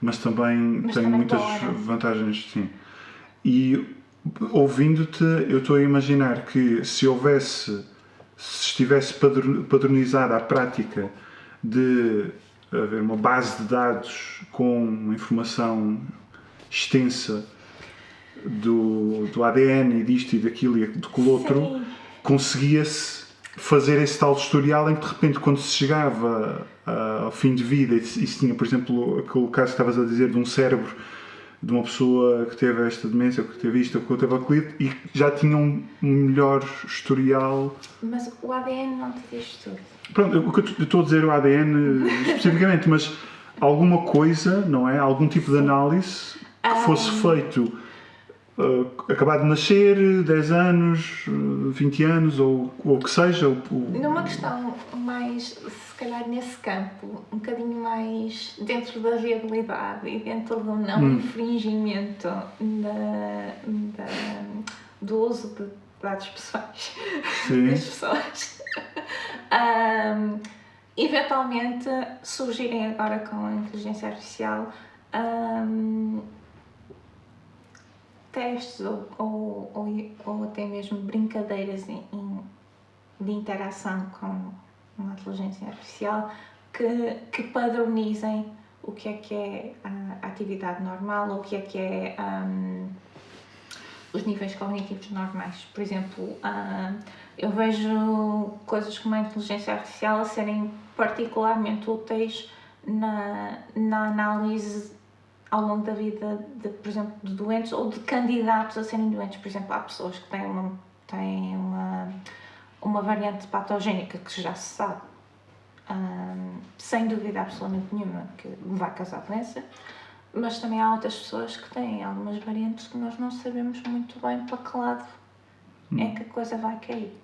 mas também tem muitas vantagens, sim. E ouvindo-te, eu estou a imaginar que se estivesse padronizada a prática de haver uma base de dados com uma informação extensa do ADN e disto e daquilo e daquele outro, Sim. conseguia-se fazer esse tal historial em que de repente quando se chegava ao fim de vida e se tinha, por exemplo, aquele caso que estavas a dizer de um cérebro de uma pessoa que teve esta demência, ou que teve isto, ou que teve aquilo, e já tinha um melhor historial. Mas o ADN não te diz tudo. Pronto, o que eu estou a dizer o ADN especificamente, mas alguma coisa, não é? Algum tipo de análise que fosse feito acabar de nascer, 10 anos, 20 anos, ou o que seja. Numa questão mais, se calhar nesse campo, um bocadinho mais dentro da viabilidade e dentro do não infringimento do uso de dados pessoais das pessoas. Eventualmente surgirem agora com a inteligência artificial testes ou até mesmo brincadeiras de interação com uma inteligência artificial que padronizem o que é a atividade normal ou o que é os níveis cognitivos normais. Por exemplo, eu vejo coisas como a inteligência artificial a serem particularmente úteis na análise ao longo da vida, por exemplo, de doentes ou de candidatos a serem doentes. Por exemplo, há pessoas que têm uma variante patogénica que já se sabe, sem dúvida absolutamente nenhuma, que vai causar doença, mas também há outras pessoas que têm algumas variantes que nós não sabemos muito bem para que lado é que a coisa vai cair.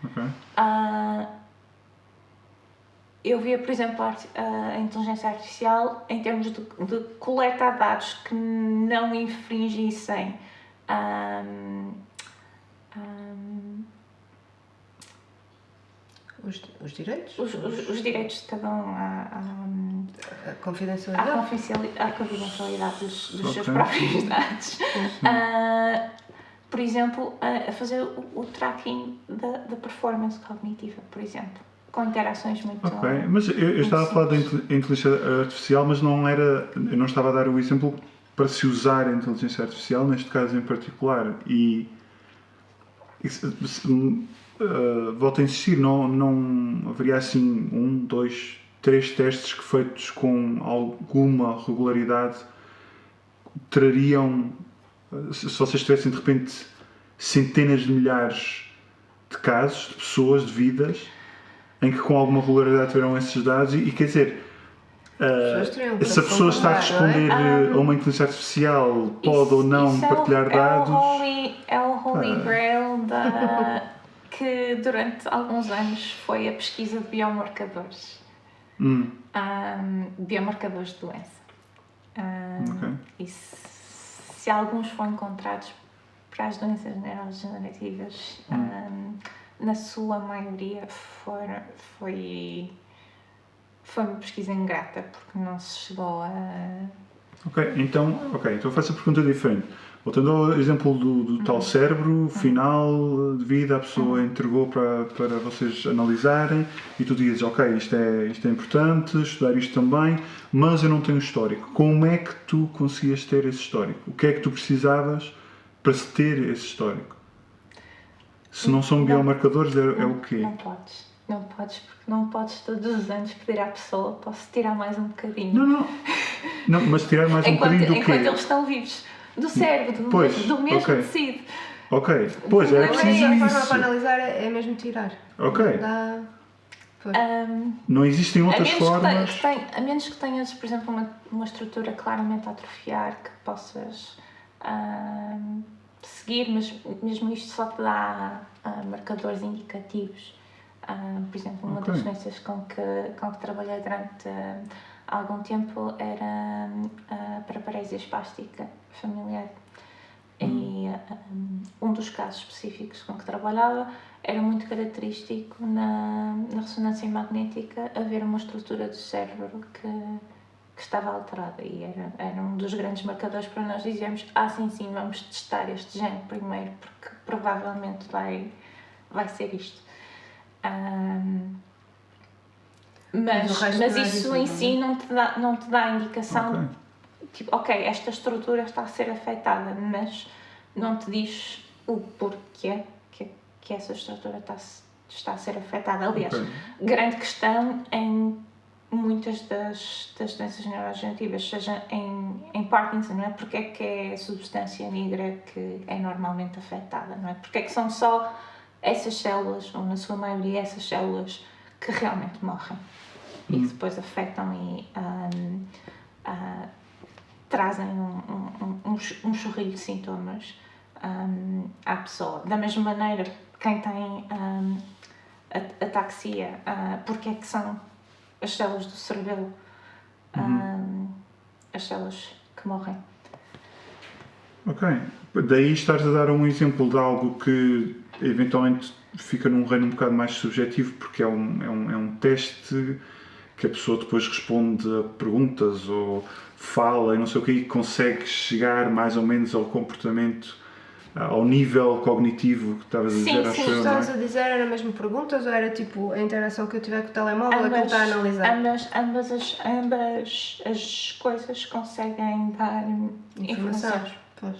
Okay. Eu via, por exemplo, a inteligência artificial em termos de coleta de dados que não infringissem Os direitos? Os direitos de cada um A confidencialidade? à confidencialidade dos seus próprios dados. Por exemplo, a fazer o tracking da performance cognitiva, por exemplo. Com interações muito... Ok, mas eu estava a falar da inteligência artificial, mas eu não estava a dar o exemplo para se usar a inteligência artificial, neste caso em particular, volto a insistir, não haveria assim 1, 2, 3 testes que feitos com alguma regularidade trariam, se vocês tivessem de repente centenas de milhares de casos, de pessoas, de vidas, em que com alguma regularidade tiveram esses dados e quer dizer, se a pessoa está a responder a uma inteligência artificial, pode ou não partilhar dados. É o Holy Grail que durante alguns anos foi a pesquisa de biomarcadores. Biomarcadores de doença. E se alguns foram encontrados para as doenças neurodegenerativas, na sua maioria foi uma pesquisa ingrata, porque não se chegou a... Ok, então faço a pergunta diferente. Voltando ao exemplo do tal cérebro, final de vida, a pessoa entregou para vocês analisarem e tu dizes, ok, isto é importante, estudar isto também, mas eu não tenho histórico. Como é que tu conseguias ter esse histórico? O que é que tu precisavas para se ter esse histórico? Se não são biomarcadores, é o quê? Não podes, porque não podes todos os anos pedir à pessoa, posso tirar mais um bocadinho. Não, mas tirar mais um bocadinho do quê? Enquanto eles estão vivos. Do cérebro, do mesmo tecido. Ok, pois, era preciso A forma isso. para analisar é mesmo tirar. Ok. Não existem outras formas? A menos que tenhas, por exemplo, uma estrutura claramente a atrofiar, que possas seguir, mas mesmo isto só te dá marcadores indicativos. Por exemplo, uma das doenças com que trabalhei durante algum tempo era a paraparesia espástica familiar. E um dos casos específicos com que trabalhava era muito característico na ressonância magnética haver uma estrutura do cérebro que estava alterada e era um dos grandes marcadores para nós dizermos sim, vamos testar este gene primeiro porque provavelmente vai ser isto. Mas isso em si não te dá indicação tipo, ok, esta estrutura está a ser afetada, mas não te diz o porquê que essa estrutura está a ser afetada. Aliás, grande questão em muitas das doenças neurodegenerativas, seja em Parkinson, não é? Porque é que é a substância negra que é normalmente afetada, não é? Porque é que são só essas células, ou na sua maioria essas células, que realmente morrem e que depois afetam e trazem um chorrilho de sintomas à pessoa. Da mesma maneira, quem tem ataxia, porque é que são as células do cerebelo as células que morrem. Ok. Daí estás a dar um exemplo de algo que eventualmente fica num reino um bocado mais subjetivo, porque é um teste que a pessoa depois responde a perguntas ou fala e não sei o que, e consegue chegar mais ou menos ao comportamento, ao nível cognitivo que estavas a dizer, acho eu, não é? Estavas a dizer, era mesmo perguntas ou era tipo a interação que eu tiver com o telemóvel é que ele está a analisar? Ambas as coisas conseguem dar informações. Pois.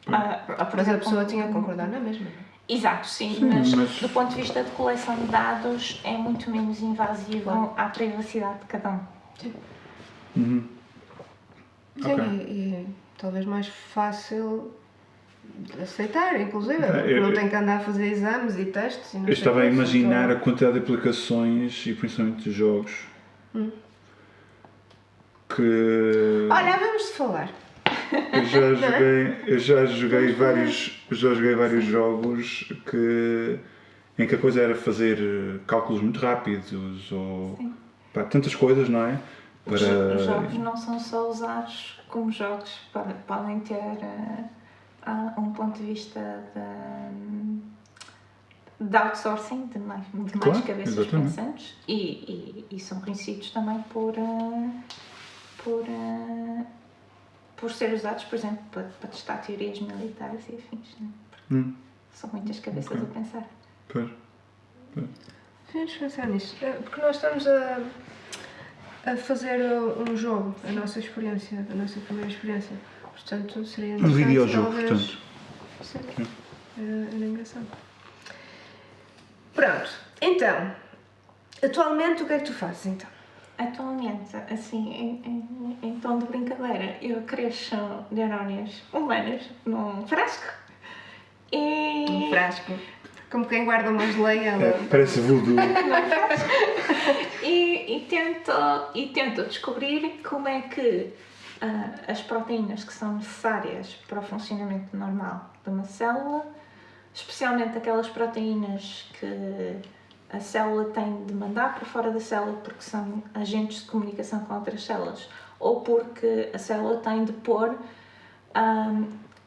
Mas a pessoa tinha que concordar na mesma. Exato, sim, mas do ponto de vista de coleção de dados é muito menos invasivo à privacidade de cada um. Sim. Ok. E talvez mais fácil de aceitar, inclusive, porque não tem que andar a fazer exames e testes. E não Eu sei estava a o quê, imaginar a quantidade de aplicações e principalmente de jogos que Olha, vamos de falar. eu já joguei vários jogos em que a coisa era fazer cálculos muito rápidos ou tantas coisas, não é? Os jogos não são só usados como jogos, podem ter um ponto de vista de outsourcing, de mais cabeças exatamente. pensantes e são conhecidos também por ser usados, por exemplo, para testar teorias militares e afins. Não é? São muitas cabeças a pensar. Pois. Vamos pensar nisso, porque nós estamos a fazer um jogo, a nossa primeira experiência. Portanto, seria Um interessante, videojogo, talvez. portanto. Sim, era engraçado. Pronto, então, atualmente o que é que tu fazes então? Atualmente, assim, em tom de brincadeira, eu cresço neurónios humanos num frasco e... Um frasco. Como quem guarda uma geleia. Parece voodoo. e tento descobrir como é que as proteínas que são necessárias para o funcionamento normal de uma célula, especialmente aquelas proteínas que a célula tem de mandar para fora da célula porque são agentes de comunicação com outras células ou porque a célula tem de pôr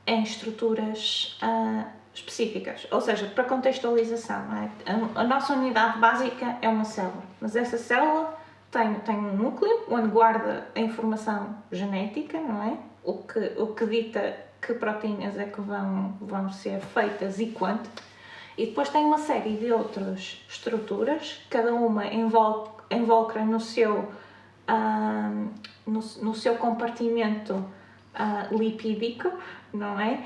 em estruturas específicas. Ou seja, para contextualização, não é? A nossa unidade básica é uma célula, mas essa célula tem um núcleo onde guarda a informação genética, não é? O que dita que proteínas é que vão ser feitas e quanto. E depois tem uma série de outras estruturas, cada uma envolcra no seu compartimento lipídico, não é?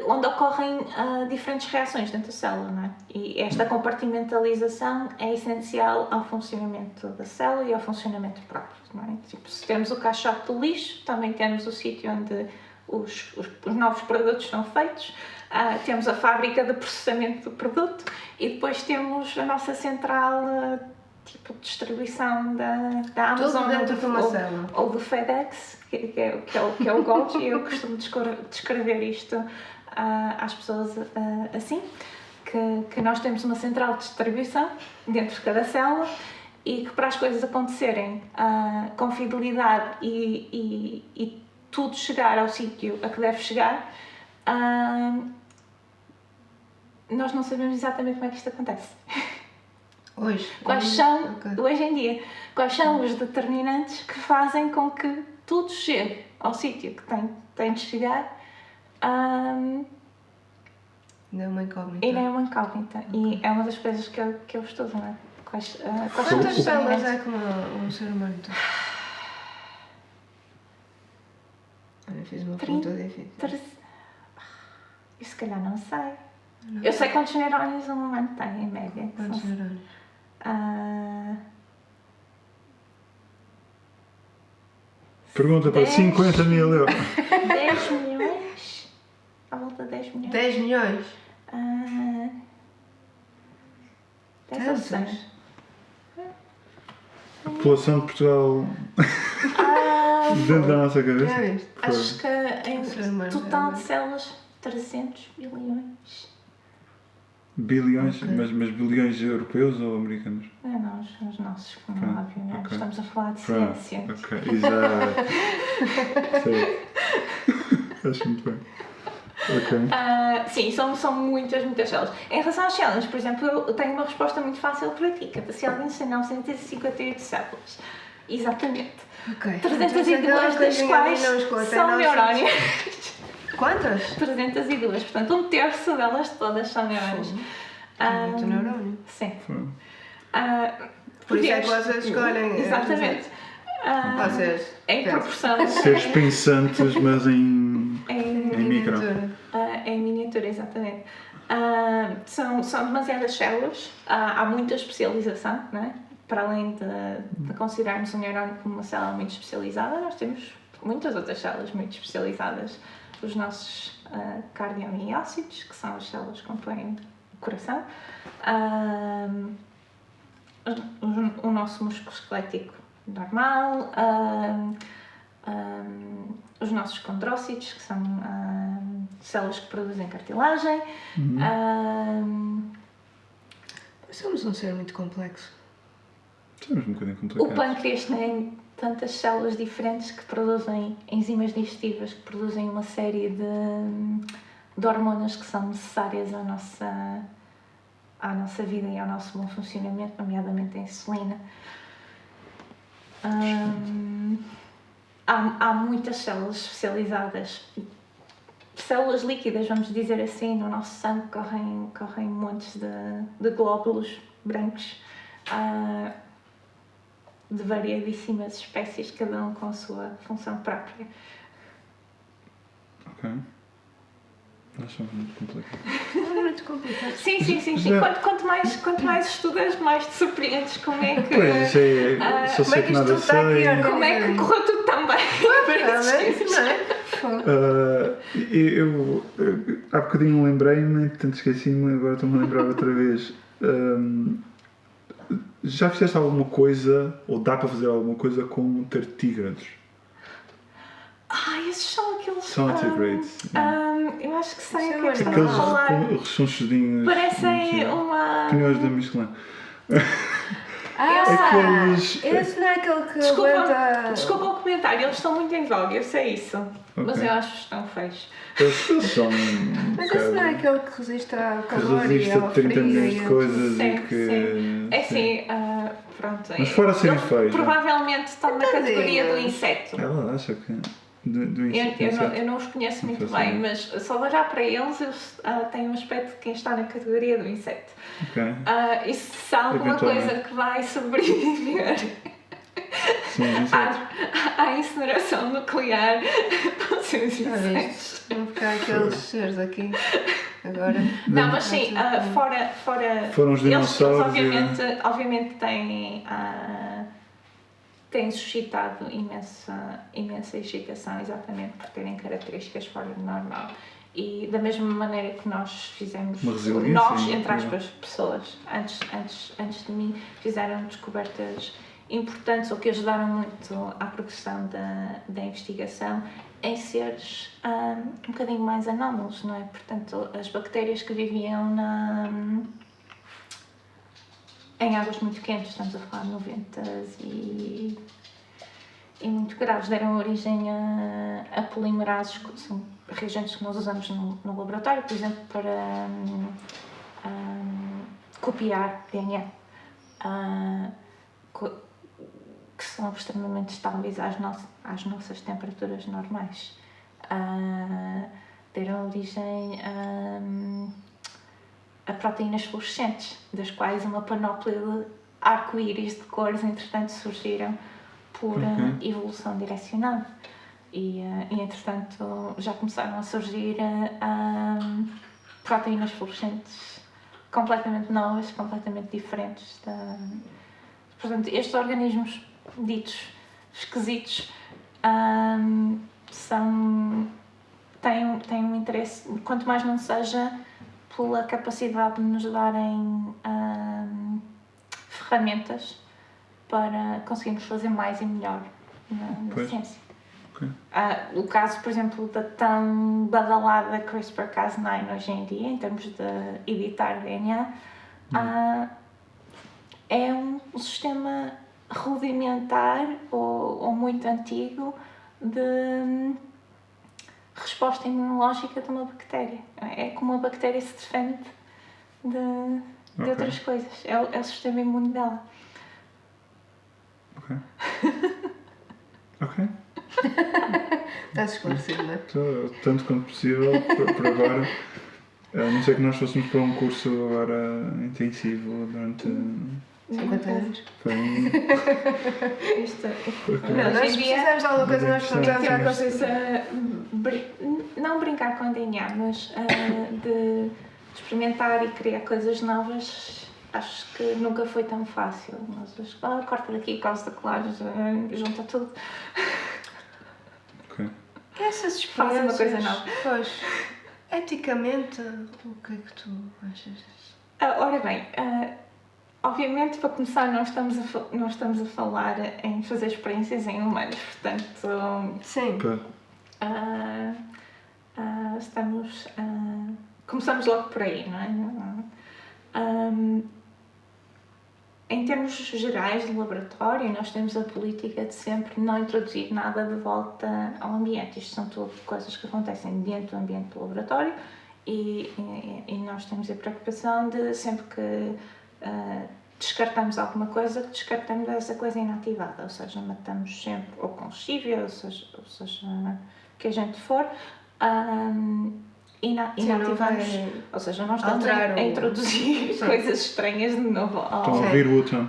Onde ocorrem diferentes reações dentro da célula, não é? E esta compartimentalização é essencial ao funcionamento da célula e ao funcionamento próprio, não é? Tipo, se temos o caixote do lixo, também temos o sítio onde os novos produtos são feitos, temos a fábrica de processamento do produto e depois temos a nossa central tipo de distribuição da Amazon ou do FedEx, que é o GOLD, e eu costumo descrever isto às pessoas assim, que nós temos uma central de distribuição dentro de cada célula e que para as coisas acontecerem com fidelidade e tudo chegar ao sítio a que deve chegar, nós não sabemos exatamente como é que isto acontece. Hoje em dia, quais são os determinantes que fazem com que tudo chegue ao sítio que tem de chegar? Ainda é uma incógnita. E é uma incógnita. E é uma das coisas que eu estudo, não é? quais Quantas são os células alimentos. é que um ser humano tem? Olha, fiz uma pergunta difícil. Eu se calhar não sei. Eu sei quantos neurónios um humano tem, em média. Quantos São- neurônios? Ah, Pergunta para 10. 50 mil euros. 10 milhões? À volta de 10 milhões? 10 milhões? Ah, 10 ou Tantos? 6? População de Portugal dentro da nossa Já cabeça. viste? Acho que ser humano, em total de realmente. células, 300 bilhões. Bilhões, Ok. mas bilhões europeus ou americanos? É, não, os nossos, como Pronto, óbvio, né? ok. Estamos a falar de Pronto, ciência. ok, exato. Sei. Acho muito bem. Ok. Sim, são muitas células. Em relação às células, por exemplo, eu tenho uma resposta muito fácil para ti. Capacidade de tem 958 células. Exatamente. Ok. 302 das quais são neurónios. Quantas? 302, portanto, 1/3 delas todas são neurónios. Muito neurónio. Sim. Foi. Por isso é que Podemos- vocês escolhem. Exatamente. Vocês. Em proporção. Seres pensantes, mas em micro. Em miniatura, exatamente. São demasiadas células, há muita especialização, não é? Para além de considerarmos o neurónio como uma célula muito especializada, nós temos muitas outras células muito especializadas. Os nossos cardiomiócitos, que são as células que compõem o coração, o nosso músculo esquelético normal, os nossos condrócitos, que são células que produzem cartilagem. Somos um ser muito complexo. Somos um bocadinho O complicados. pâncreas tem tantas células diferentes que produzem enzimas digestivas, que produzem uma série de hormonas que são necessárias à nossa vida e ao nosso bom funcionamento, nomeadamente a insulina. Há muitas células especializadas. Células líquidas, vamos dizer assim, no nosso sangue correm montes de glóbulos brancos de variedíssimas espécies, cada um com a sua função própria. Ok. Nós somos muito complicados. É muito complicado. Sim. Já- Quanto mais estudas, mais te surpreendes como é que... Pois, isso é. Só como sei é que que isto nada tudo está aqui sei. organizado? Como é que correu tudo tão bem? Realmente, não é? Eu há bocadinho lembrei-me, tanto esqueci-me, agora estou-me a lembrar outra vez. Já fizeste alguma coisa, ou dá para fazer alguma coisa com tartígrados? Esses são aqueles... São tartígrados. eu acho que sei Isso o que é que é estão a Aqueles falar. rechonchudinhos. Parecem uma... Pneus da Michelin. Aqueles... Aqueles- Esse não é aquele que aguenta... Desculpa o comentário, eles estão muito em voga, eu sei isso. Mas Ok. eu acho que estão feios. Eles são. Mas esse não é aquele que resiste ao que calor e resiste a ao 30 frio milhões e de a- coisas Sim, e que. sim. É sim. assim, pronto. Mas fora serem Eles feios, provavelmente estão na categoria do inseto. Ela acha que. Do inseto. Eu não os conheço muito faço bem, ideia. mas só olhar para eles, eles têm um aspecto de quem está na categoria do inseto. Ok. E se há alguma Eventualmente. coisa que vai sobreviver São os insetos. à incineração nuclear, vão ser os Já insetos. viste? Vão ficar aqueles seres aqui. Agora. Não, mas sim, fora Foram os eles dinossauros. obviamente têm suscitado imensa excitação, exatamente por terem características fora do normal. E da mesma maneira que nós fizemos, Uma resiliência, nós, não é? entre aspas, pessoas, antes de mim, fizeram descobertas importantes ou que ajudaram muito à progressão da investigação em seres um bocadinho mais anómalos, não é? Portanto, as bactérias que viviam em águas muito quentes, estamos a falar de 90 e muito graves, deram origem a polimerases, que são reagentes que nós usamos no laboratório, por exemplo, para copiar DNA, que são extremamente estáveis às nossas temperaturas normais. Deram origem a proteínas fluorescentes, das quais uma panóplia arco-íris de cores, entretanto, surgiram por evolução direcionada. E entretanto, já começaram a surgir proteínas fluorescentes completamente novas, completamente diferentes. Portanto, estes organismos ditos esquisitos têm um interesse, quanto mais não seja pela capacidade de nos darem ferramentas para conseguirmos fazer mais e melhor na ciência. Okay. O caso, por exemplo, da tão badalada CRISPR-Cas9 hoje em dia, em termos de editar DNA, é um sistema rudimentar ou muito antigo de resposta imunológica de uma bactéria. É como a bactéria se defende de outras coisas. É o sistema imune dela. Ok. Estás esclarecido, não é? Tanto quanto possível, por agora. A não ser que nós fôssemos para um curso agora intensivo durante 50 anos. bem. Não, nós precisamos de alguma coisa, nós precisamos de consciência. Não brincar com a DNA, mas de experimentar e criar coisas novas. Acho que nunca foi tão fácil. Nós corta daqui, costa de colares, junta tudo. Ok. Essas experiências... Faz uma coisa nova. Pois, eticamente, o que é que tu achas disso? Ora bem, obviamente, para começar, não estamos a falar em fazer experiências em humanos, portanto... Sim. Começamos logo por aí, não é? Em termos gerais de laboratório, nós temos a política de sempre não introduzir nada de volta ao ambiente. Isto são tudo coisas que acontecem dentro do ambiente do laboratório e nós temos a preocupação de sempre que descartamos alguma coisa, que descartamos essa coisa inativada, ou seja, matamos sempre ou com lexívia, ou seja, que a gente for, inativamos, ou seja, nós estamos a introduzir coisas estranhas de novo Estão a ouvir o Utah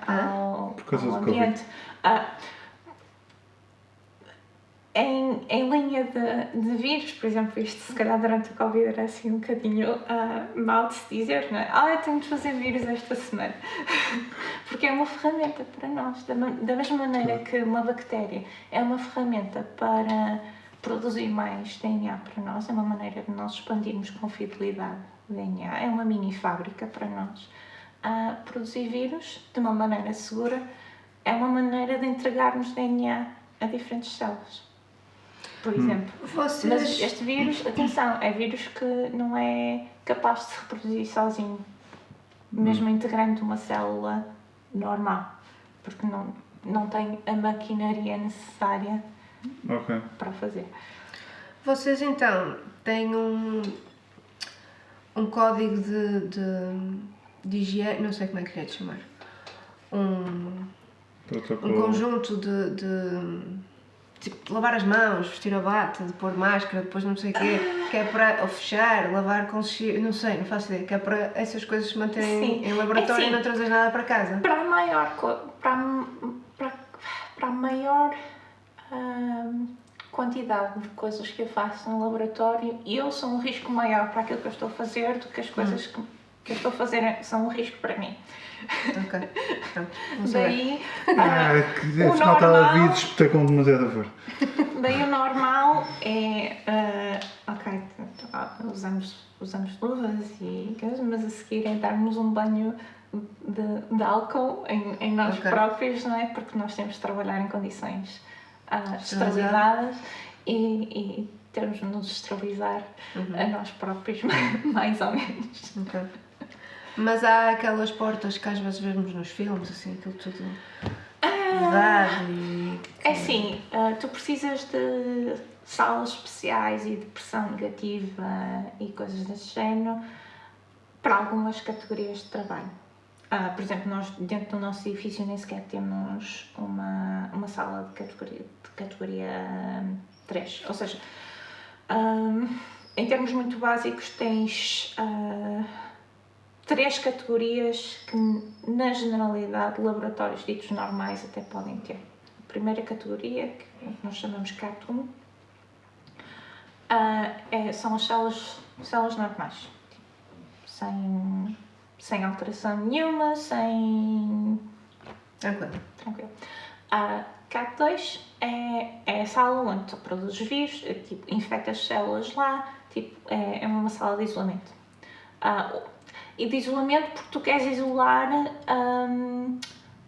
ao ambiente. Em linha de vírus, por exemplo, isto se calhar durante o Covid era assim um bocadinho mal de se dizer, não é? Eu tenho de fazer vírus esta semana. Porque é uma ferramenta para nós, da mesma maneira que uma bactéria é uma ferramenta para produzir mais DNA para nós, é uma maneira de nós expandirmos com fidelidade o DNA, é uma mini fábrica para nós. Produzir vírus de uma maneira segura é uma maneira de entregarmos DNA a diferentes células. Por exemplo, mas este vírus, atenção, é vírus que não é capaz de se reproduzir sozinho, mesmo integrando uma célula normal, porque não tem a maquinaria necessária para fazer. Vocês então têm um código de higiene, não sei como é que lhe é de chamar, um conjunto de tipo, lavar as mãos, vestir a bata, de pôr máscara, depois não sei o quê, que é para fechar, lavar com lexívia, não sei, não faço ideia, que é para essas coisas se manterem em laboratório e não trazer nada para casa. Para a maior quantidade de coisas que eu faço no laboratório, eu sou um risco maior para aquilo que eu estou a fazer do que as coisas que eu estou a fazer são um risco para mim. Ok. Daí o normal vídeos porque com demasiada força. Daí o normal é usamos luvas e coisas, mas a seguir é darmos um banho de álcool em nós próprios, não é? Porque nós temos de trabalhar em condições esterilizadas e termos de nos esterilizar a nós próprios, mais ou menos. Okay. Mas há aquelas portas que às vezes vemos nos filmes, assim, aquilo tudo vedado e... É assim, tu precisas de salas especiais e de pressão negativa e coisas desse género para algumas categorias de trabalho. Por exemplo, nós dentro do nosso edifício nem sequer temos uma sala de categoria 3, ou seja, em termos muito básicos tens 3 categorias que, na generalidade, laboratórios ditos normais até podem ter. A primeira categoria, que nós chamamos CAT1, são as células normais, sem alteração nenhuma, Tranquilo. A CAT2 é a sala onde tu produzes vírus, infecta as células lá, é uma sala de isolamento. E de isolamento porque tu queres isolar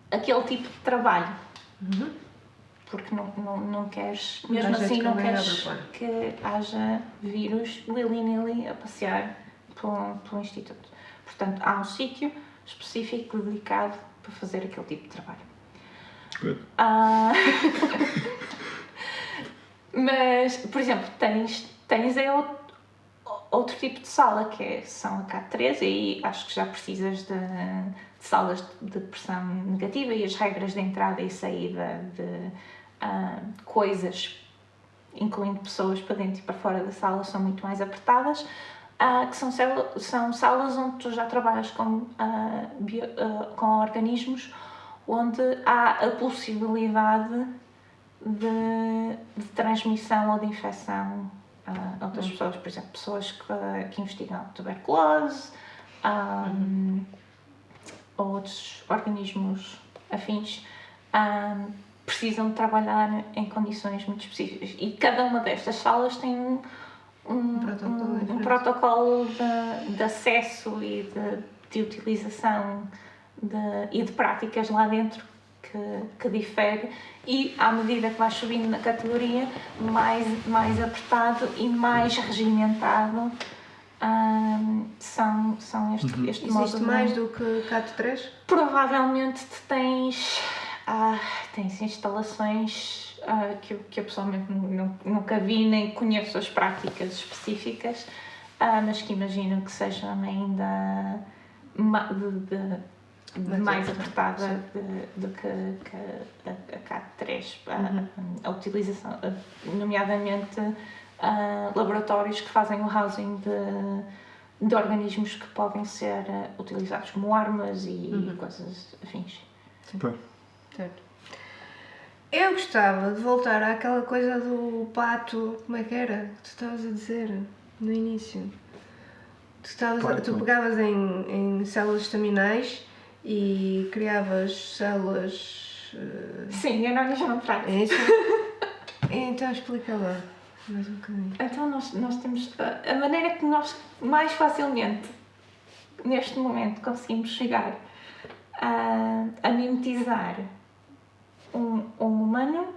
aquele tipo de trabalho. Porque não queres, mesmo assim não queres que haja vírus willy-nilly a passear pelo instituto. Portanto, há um sítio específico dedicado para fazer aquele tipo de trabalho. Mas, por exemplo, tens outro tipo de sala, são a CAT3, e acho que já precisas de salas de pressão negativa, e as regras de entrada e saída de coisas, incluindo pessoas para dentro e para fora da sala, são muito mais apertadas, que são salas onde tu já trabalhas com organismos onde há a possibilidade de transmissão ou de infecção a outras pessoas. Por exemplo, pessoas que investigam tuberculose, ou outros organismos afins, precisam de trabalhar em condições muito específicas. E cada uma destas salas tem um protocolo de acesso e de utilização e de práticas lá dentro que difere, e à medida que vais subindo na categoria, mais apertado e mais regimentado são este modo. Existe mais do que CAT3? Provavelmente tens instalações que eu pessoalmente nunca vi, nem conheço as práticas específicas, mas que imagino que sejam ainda mais apertada do que a CAT3. A utilização, nomeadamente laboratórios que fazem o housing de organismos que podem ser utilizados como armas e coisas afins. Certo. Eu gostava de voltar àquela coisa do pato, como é que era? Que tu estavas a dizer no início. Tu pegavas em células estaminais e criavas células... Sim, eu não trago. É isso? Então explica lá mais um bocadinho. Então nós temos a maneira que nós mais facilmente neste momento conseguimos chegar a mimetizar um humano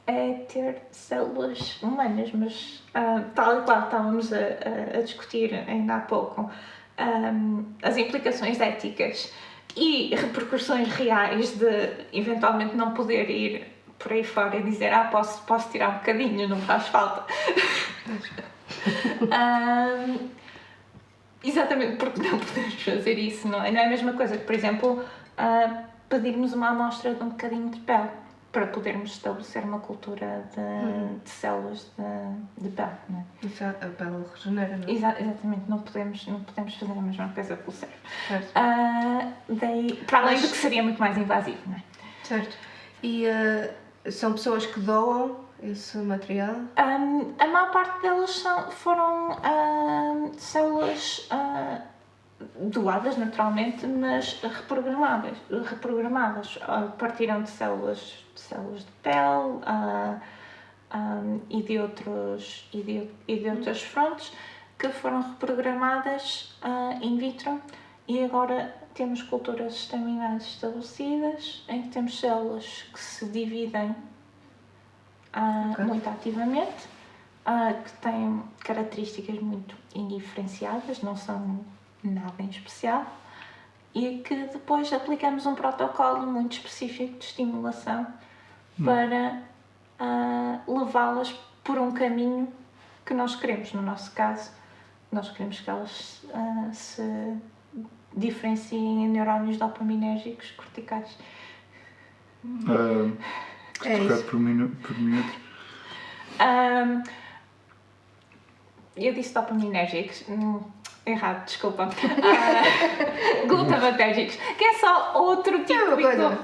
é ter células humanas, mas tal e qual estávamos a discutir ainda há pouco, as implicações éticas e repercussões reais de eventualmente não poder ir por aí fora e dizer posso tirar um bocadinho, não faz falta. Exatamente porque não podemos fazer isso, não é? Não é a mesma coisa que, por exemplo, pedirmos uma amostra de um bocadinho de pele para podermos estabelecer uma cultura de células de pele, não é? Isso, a pele regenera, não é? Exatamente, não podemos fazer a mesma coisa pelo cérebro. Certo. Para além do que seria muito mais invasivo, não é? Certo. E são pessoas que doam esse material? A maior parte delas foram células doadas naturalmente, mas reprogramadas. Partiram de células de pele e de outras frontes que foram reprogramadas in vitro, e agora temos culturas estaminares estabelecidas em que temos células que se dividem muito ativamente, que têm características muito indiferenciadas, não são nada em especial, e que depois aplicamos um protocolo muito específico de estimulação para levá-las por um caminho que nós queremos. No nosso caso, nós queremos que elas se diferenciem em neurónios dopaminérgicos corticais. Trocado por minutos. Eu disse dopaminérgicos. errado, desculpa. Glutamatérgicos, que é só outro tipo É uma de coisa.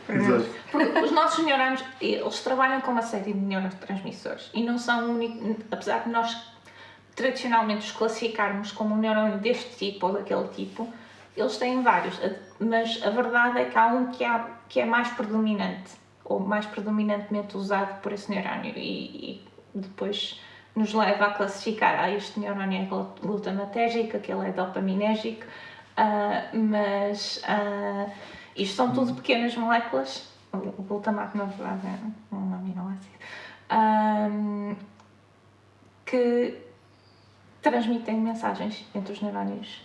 Exato. Porque os nossos neurónios, eles trabalham com uma série de neurotransmissores e não são únicos, apesar de nós tradicionalmente os classificarmos como um neurónio deste tipo ou daquele tipo, eles têm vários, mas a verdade é que há um que é mais predominante, ou mais predominantemente usado por esse neurónio e depois nos leva a classificar, este neurónio é glutamatérgico, aquele é dopaminérgico, mas isto são tudo pequenas moléculas, o glutamato na verdade é um aminoácido, que transmitem mensagens entre os neurónios.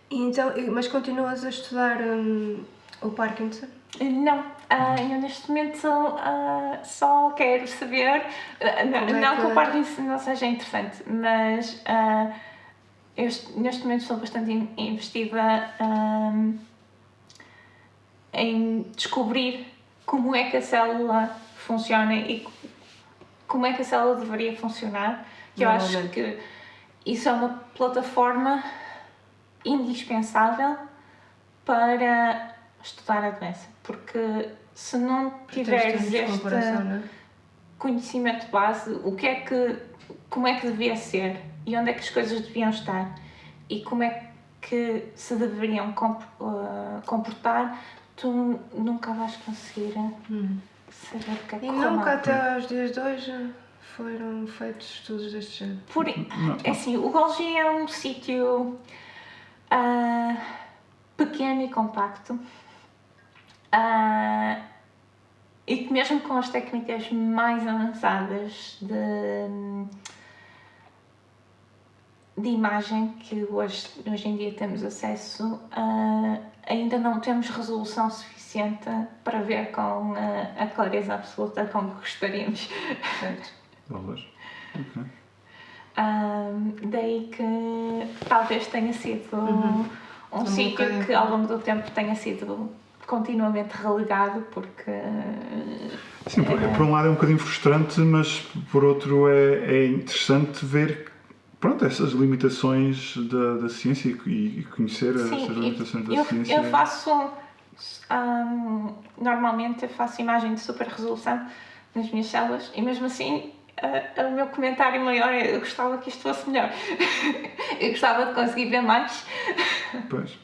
Então, mas continuas a estudar o Parkinson? Não, eu neste momento só quero saber, não que o Parkinson não seja interessante, mas eu neste momento estou bastante investida em descobrir como é que a célula funciona e como é que a célula deveria funcionar, que eu acho que isso é uma plataforma indispensável para estudar a doença, porque se não tiveres este conhecimento base, como é que devia ser e onde é que as coisas deviam estar e como é que se deveriam comportar, tu nunca vais conseguir saber o que é que E nunca até aos dias de hoje foram feitos estudos deste género? É assim, o Golgi é um sítio pequeno e compacto e que mesmo com as técnicas mais avançadas de imagem que hoje em dia temos acesso, ainda não temos resolução suficiente para ver com a clareza absoluta como gostaríamos. Certo. Talvez. Ok. Daí que talvez tenha sido um sítio que ao longo do tempo tenha sido continuamente relegado, porque... Sim, por um lado é um bocadinho frustrante, mas por outro é interessante ver, pronto, essas limitações da ciência e conhecer essas limitações da ciência. Eu faço... normalmente eu faço imagem de super resolução nas minhas células e mesmo assim o meu comentário maior é: eu gostava que isto fosse melhor. Eu gostava de conseguir ver mais. Pois.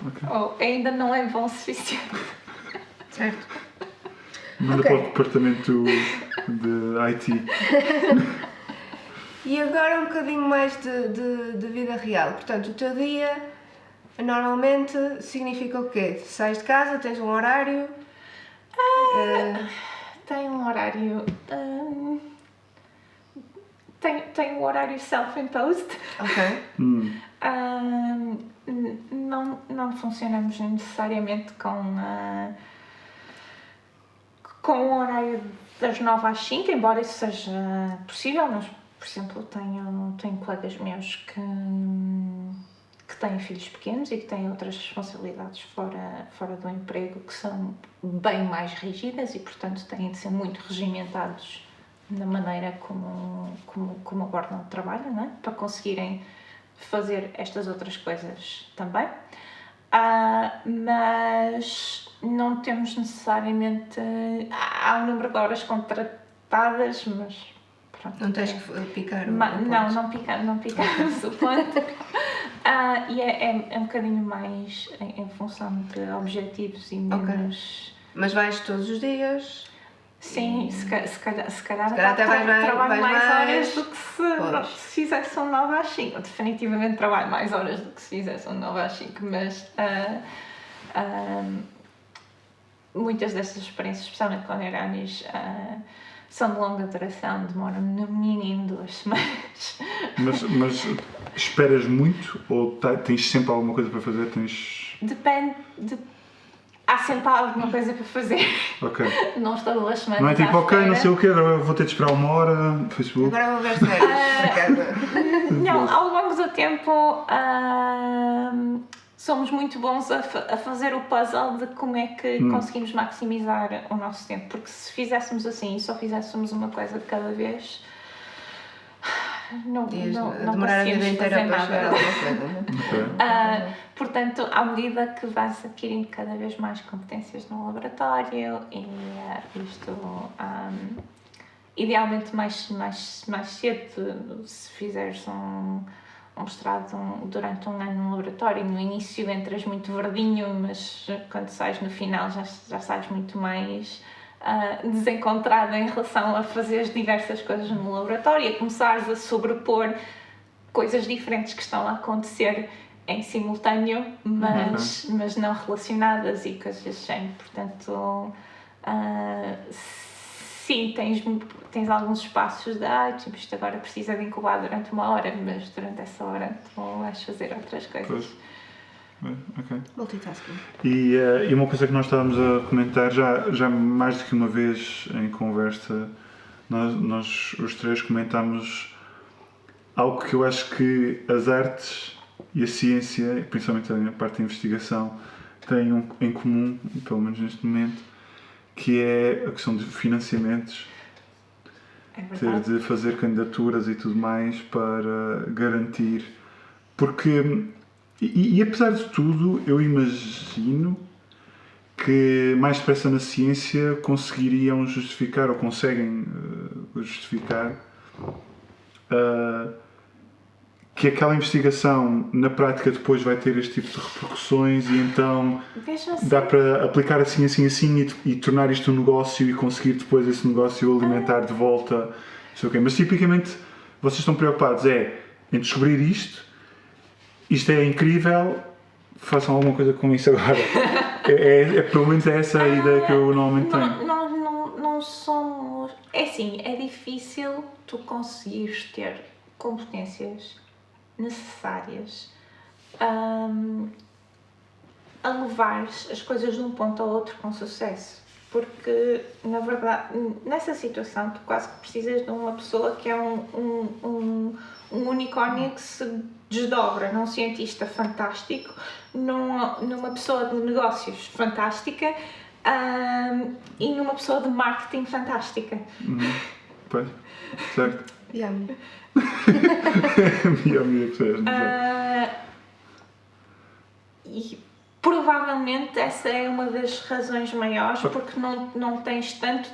Okay. Ou ainda não é bom o suficiente. Certo. Manda para o departamento de IT. E agora um bocadinho mais de vida real. Portanto, o teu dia normalmente significa o quê? Sais de casa, tens um horário? Tem um horário... Tem um horário self-imposed. Ok. Não funcionamos necessariamente com um horário das 9 às 5, embora isso seja possível, mas, por exemplo, tenho colegas meus que têm filhos pequenos e que têm outras responsabilidades fora do emprego que são bem mais rígidas e, portanto, têm de ser muito regimentados na maneira como abordam o trabalho, não é? Para conseguirem fazer estas outras coisas também. Mas não temos necessariamente... Há um número de horas contratadas, mas... Pronto, não tens que picar o não picamos o ponto. E é um bocadinho mais em função de objetivos e menos... Okay. Mas vais todos os dias? Sim, se calhar até trabalho mais horas do que se fizesse um 9 às 5. Definitivamente trabalho mais horas do que se fizesse um 9 às 5, mas muitas destas experiências, especialmente com neurónios, são de longa duração, demoram no mínimo 2 semanas. Mas esperas muito ou tens sempre alguma coisa para fazer? Depende. Há sempre alguma coisa para fazer. Ok. Não estou 2 semanas. Não é tipo, ok, não sei o quê, agora vou ter de esperar 1 hora no Facebook. Agora vou ver séries. Não, ao longo do tempo somos muito bons a fazer o puzzle de como é que conseguimos maximizar o nosso tempo. Porque se fizéssemos assim e só fizéssemos uma coisa de cada vez, não demorar a vida conseguimos inteira fazer para chegar a nada. alguma coisa, não é? Ok. Portanto, à medida que vais adquirindo cada vez mais competências no laboratório e isto, idealmente mais cedo, se fizeres um mestrado durante um ano no laboratório, no início entras muito verdinho, mas quando sais no final já sais muito mais desencontrado em relação a fazeres diversas coisas no laboratório, a começares a sobrepor coisas diferentes que estão a acontecer em simultâneo, mas não relacionadas e coisas assim. Portanto, sim, tens alguns espaços de tipo, isto agora precisa de incubar durante 1 hora, mas durante essa hora tu vais fazer outras coisas. Pois. Ok. Multitasking. E uma coisa que nós estávamos a comentar já mais do que uma vez em conversa, nós os três comentámos algo que eu acho que as artes e a ciência, principalmente a parte da investigação, têm em comum, pelo menos neste momento, que é a questão de financiamentos, É ter verdade. de fazer candidaturas e tudo mais para garantir. Porque, e apesar de tudo, eu imagino que mais depressa na ciência conseguiriam justificar, ou conseguem justificar, que aquela investigação na prática depois vai ter este tipo de repercussões e então Veja assim, dá para aplicar assim e tornar isto um negócio e conseguir depois esse negócio alimentar de volta. Não sei o quê. Mas tipicamente vocês estão preocupados em descobrir isto é incrível, façam alguma coisa com isso agora. Pelo menos é essa a ideia que eu normalmente tenho. não somos... É assim, é difícil tu conseguires ter competências necessárias a levares as coisas de um ponto ao outro com sucesso. Porque, na verdade, nessa situação, tu quase que precisas de uma pessoa que é um unicórnio que se desdobra num cientista fantástico, numa pessoa de negócios fantástica e numa pessoa de marketing fantástica. Pois, certo. Yummy. E a minha pessoa, E provavelmente essa é uma das razões maiores, porque não tens tanto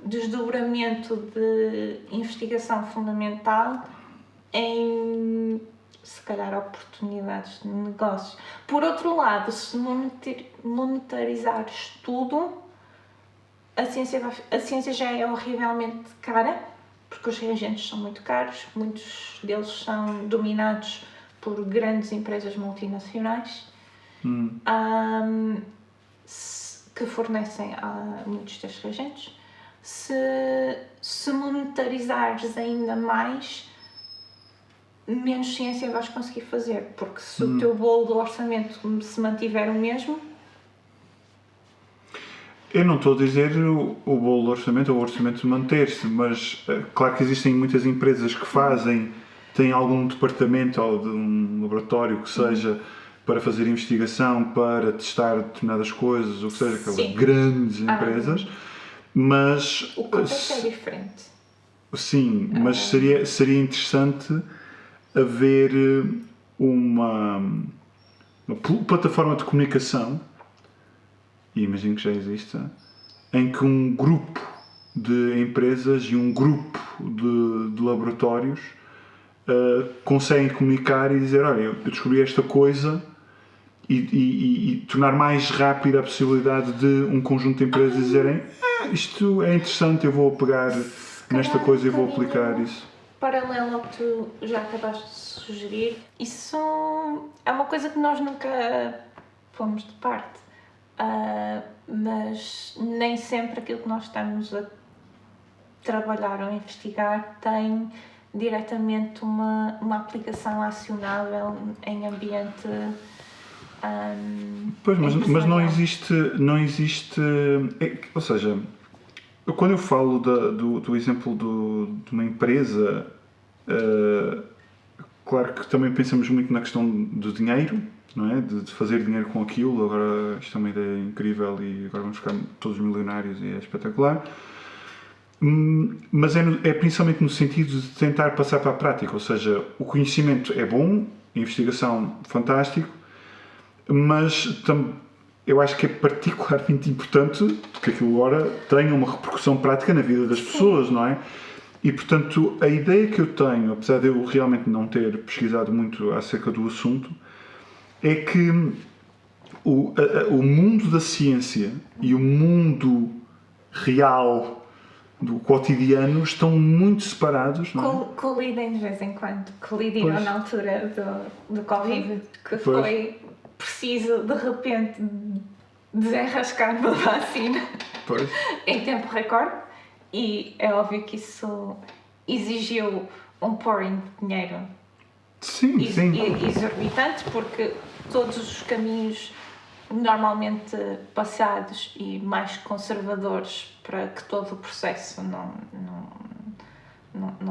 desdobramento de investigação fundamental em, se calhar, oportunidades de negócio. Por outro lado, se monetarizares tudo, a ciência já é horrivelmente cara, porque os reagentes são muito caros, muitos deles são dominados por grandes empresas multinacionais que fornecem muitos destes reagentes. Se monetarizares ainda mais, menos ciência vais conseguir fazer, porque se o teu bolo do orçamento se mantiver o mesmo... Eu não estou a dizer o bolo do orçamento ou o orçamento manter-se, mas claro que existem muitas empresas que têm algum departamento ou de um laboratório que seja para fazer investigação, para testar determinadas coisas, ou que seja, aquelas grandes empresas, mas... O contexto é diferente. Sim, mas seria interessante haver uma plataforma de comunicação, e imagino que já exista, em que um grupo de empresas e um grupo de laboratórios conseguem comunicar e dizer, olha, eu descobri esta coisa, e tornar mais rápida a possibilidade de um conjunto de empresas dizerem isto é interessante, eu vou pegar nesta coisa e vou aplicar isso. Paralelo ao que tu já acabaste de sugerir, isso é uma coisa que nós nunca pomos de parte, mas nem sempre aquilo que nós estamos a trabalhar ou a investigar tem diretamente uma aplicação acionável em ambiente pois, mas não existe ou seja, quando eu falo do exemplo de uma empresa, claro que também pensamos muito na questão do dinheiro, não é? De fazer dinheiro com aquilo. Agora isto é uma ideia incrível e agora vamos ficar todos milionários e é espetacular. Mas é principalmente no sentido de tentar passar para a prática, ou seja, o conhecimento é bom, a investigação fantástico, mas eu acho que é particularmente importante que aquilo agora tenha uma repercussão prática na vida das pessoas, não é? E, portanto, a ideia que eu tenho, apesar de eu realmente não ter pesquisado muito acerca do assunto, é que o mundo da ciência e o mundo real do cotidiano estão muito separados, não é? Colidem de vez em quando. Colidiram na altura do Covid, que foi preciso, de repente, desenrascar uma vacina em tempo recorde. E é óbvio que isso exigiu um pouring de dinheiro exorbitante, porque todos os caminhos normalmente passados e mais conservadores para que todo o processo não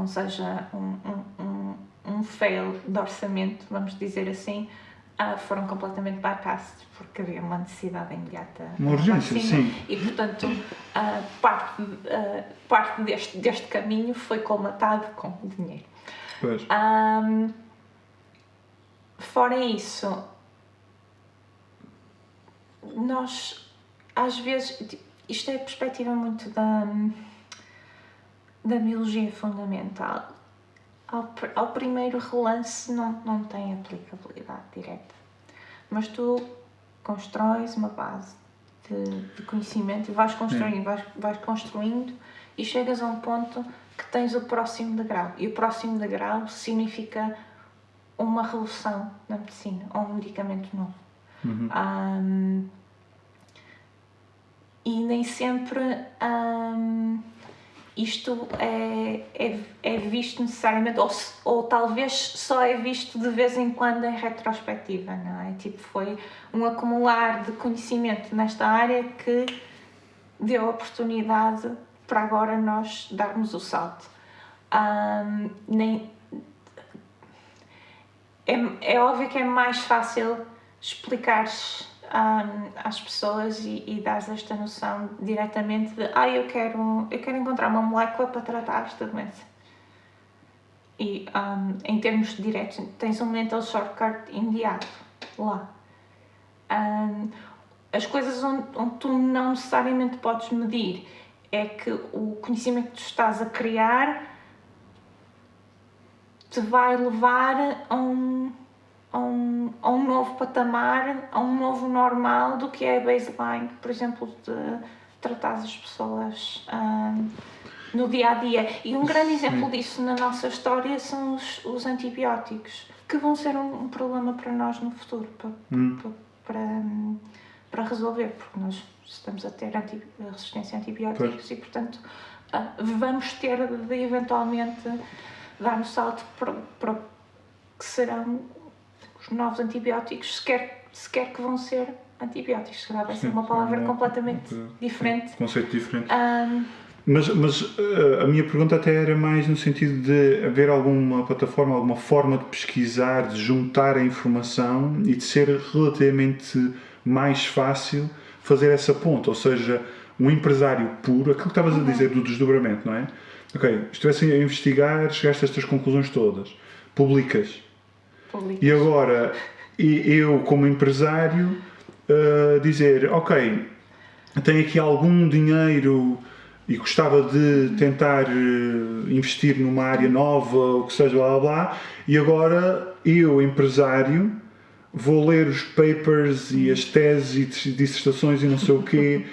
seja um fail de orçamento, vamos dizer assim, foram completamente bypassed, porque havia uma necessidade imediata. Uma urgência, sim. E, portanto, parte deste caminho foi colmatado com dinheiro. Pois. Fora isso, nós, às vezes, isto é a perspectiva muito da biologia fundamental. Ao primeiro relance não tem aplicabilidade direta, mas tu constróis uma base de conhecimento e vais construindo e chegas a um ponto que tens o próximo degrau, e o próximo degrau significa uma revolução na medicina ou um medicamento novo. E nem sempre isto é visto necessariamente, ou talvez só é visto de vez em quando em retrospectiva, não é? Tipo, foi um acumular de conhecimento nesta área que deu a oportunidade para agora nós darmos o salto. É óbvio que é mais fácil explicar às pessoas e dar esta noção diretamente de eu quero encontrar uma molécula para tratar esta doença. E em termos diretos, tens um mental shortcut imediato lá. As coisas onde tu não necessariamente podes medir é que o conhecimento que tu estás a criar te vai levar a um novo patamar, a um novo normal do que é a baseline, por exemplo, de tratar as pessoas no dia-a-dia. E um grande exemplo disso na nossa história são os antibióticos, que vão ser um problema para nós no futuro, para resolver, porque nós estamos a ter resistência a antibióticos e, portanto, vamos ter de eventualmente dar um salto para que serão os novos antibióticos, sequer que vão ser antibióticos, se calhar vai ser uma palavra completamente diferente. Conceito diferente. Mas a minha pergunta até era mais no sentido de haver alguma plataforma, alguma forma de pesquisar, de juntar a informação e de ser relativamente mais fácil fazer essa ponte, ou seja, um empresário puro, aquilo que estavas a dizer do desdobramento, não é? Ok, estivessem a investigar, chegaste a estas conclusões todas, publicas. E agora, eu como empresário, dizer, ok, tenho aqui algum dinheiro e gostava de tentar investir numa área nova, o que seja, blá blá blá, e agora eu, empresário, vou ler os papers e as teses e dissertações e não sei o quê,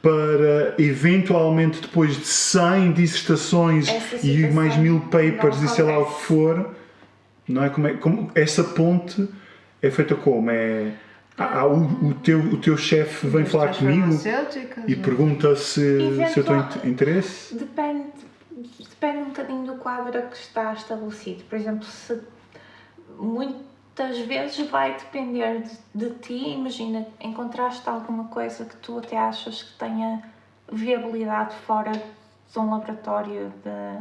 para eventualmente depois de 100 dissertações e mais 1000 papers e sei lá o que for, não é? Como essa ponte é feita como? O teu chefe vem falar comigo e pergunta se eu tenho interesse? Depende um bocadinho do quadro que está estabelecido. Por exemplo, se muitas vezes vai depender de ti. Imagina, encontraste alguma coisa que tu até achas que tenha viabilidade fora de um laboratório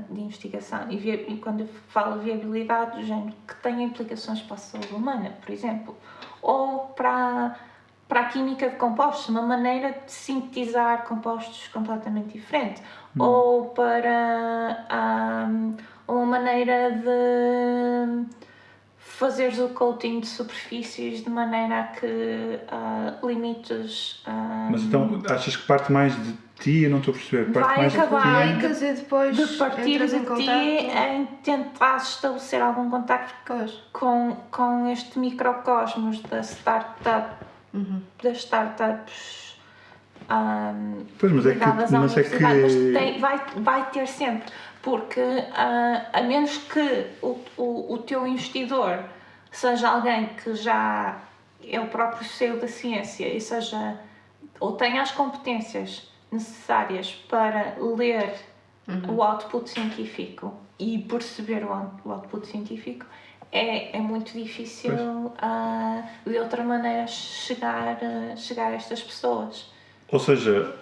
de investigação. E quando eu falo viabilidade, do género que tenha implicações para a saúde humana, por exemplo, ou para para a química de compostos, uma maneira de sintetizar compostos completamente diferente. Ou para uma maneira de fazeres o coating de superfícies de maneira a que limites... Mas então, achas que parte mais de ti? Eu não estou a perceber. Parte vai mais acabar de ti? Clicas e depois de partir entras de em ti contacto. em tentar estabelecer algum contacto Pois. com este microcosmos da startup, das startups Pois, mas é que... ligadas à Mas é universidade. Mas que... vai ter sempre, porque a menos que o teu investidor seja alguém que já é o próprio CEO da ciência e seja, ou tenha as competências necessárias para ler o output científico e perceber o output científico, é muito difícil de outra maneira chegar a estas pessoas. Ou seja,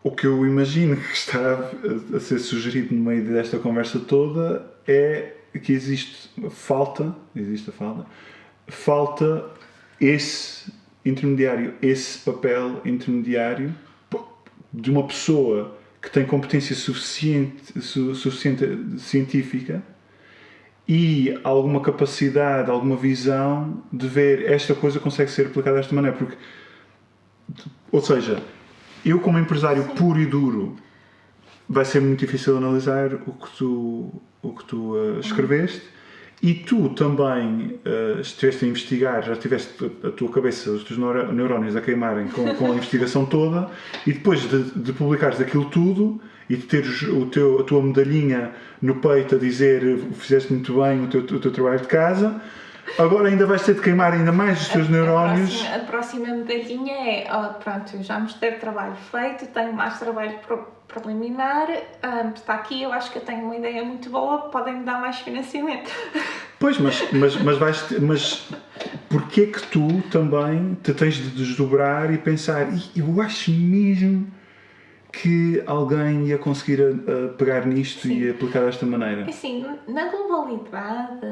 o que eu imagino que está a ser sugerido no meio desta conversa toda é que existe a falta esse intermediário, esse papel intermediário de uma pessoa que tem competência suficiente científica e alguma capacidade, alguma visão de ver esta coisa consegue ser aplicada desta maneira. Porque, ou seja, eu como empresário puro e duro vai ser muito difícil analisar o que tu escreveste. E tu também estiveste a investigar, já tiveste a tua cabeça, os teus neurónios a queimarem com a investigação toda, e depois de publicares aquilo tudo e de teres a tua medalhinha no peito a dizer fizeste muito bem o teu trabalho de casa, agora ainda vais ter de queimar ainda mais os teus neurónios. A próxima medalhinha é, pronto, eu já mostrei o trabalho feito, tenho mais trabalho preliminar, está aqui, eu acho que eu tenho uma ideia muito boa, podem-me dar mais financiamento. Pois, mas porquê que tu também te tens de desdobrar e pensar, eu acho mesmo que alguém ia conseguir pegar nisto e aplicar desta maneira? Assim, na globalidade,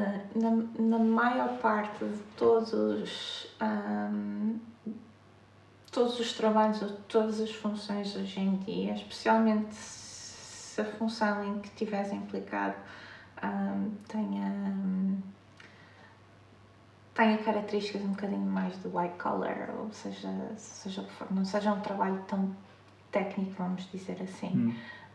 na maior parte de todos os trabalhos, todas as funções hoje em dia, especialmente se a função em que estiveres implicado tenha características um bocadinho mais de white collar, ou seja o que for, não seja um trabalho tão técnico, vamos dizer assim.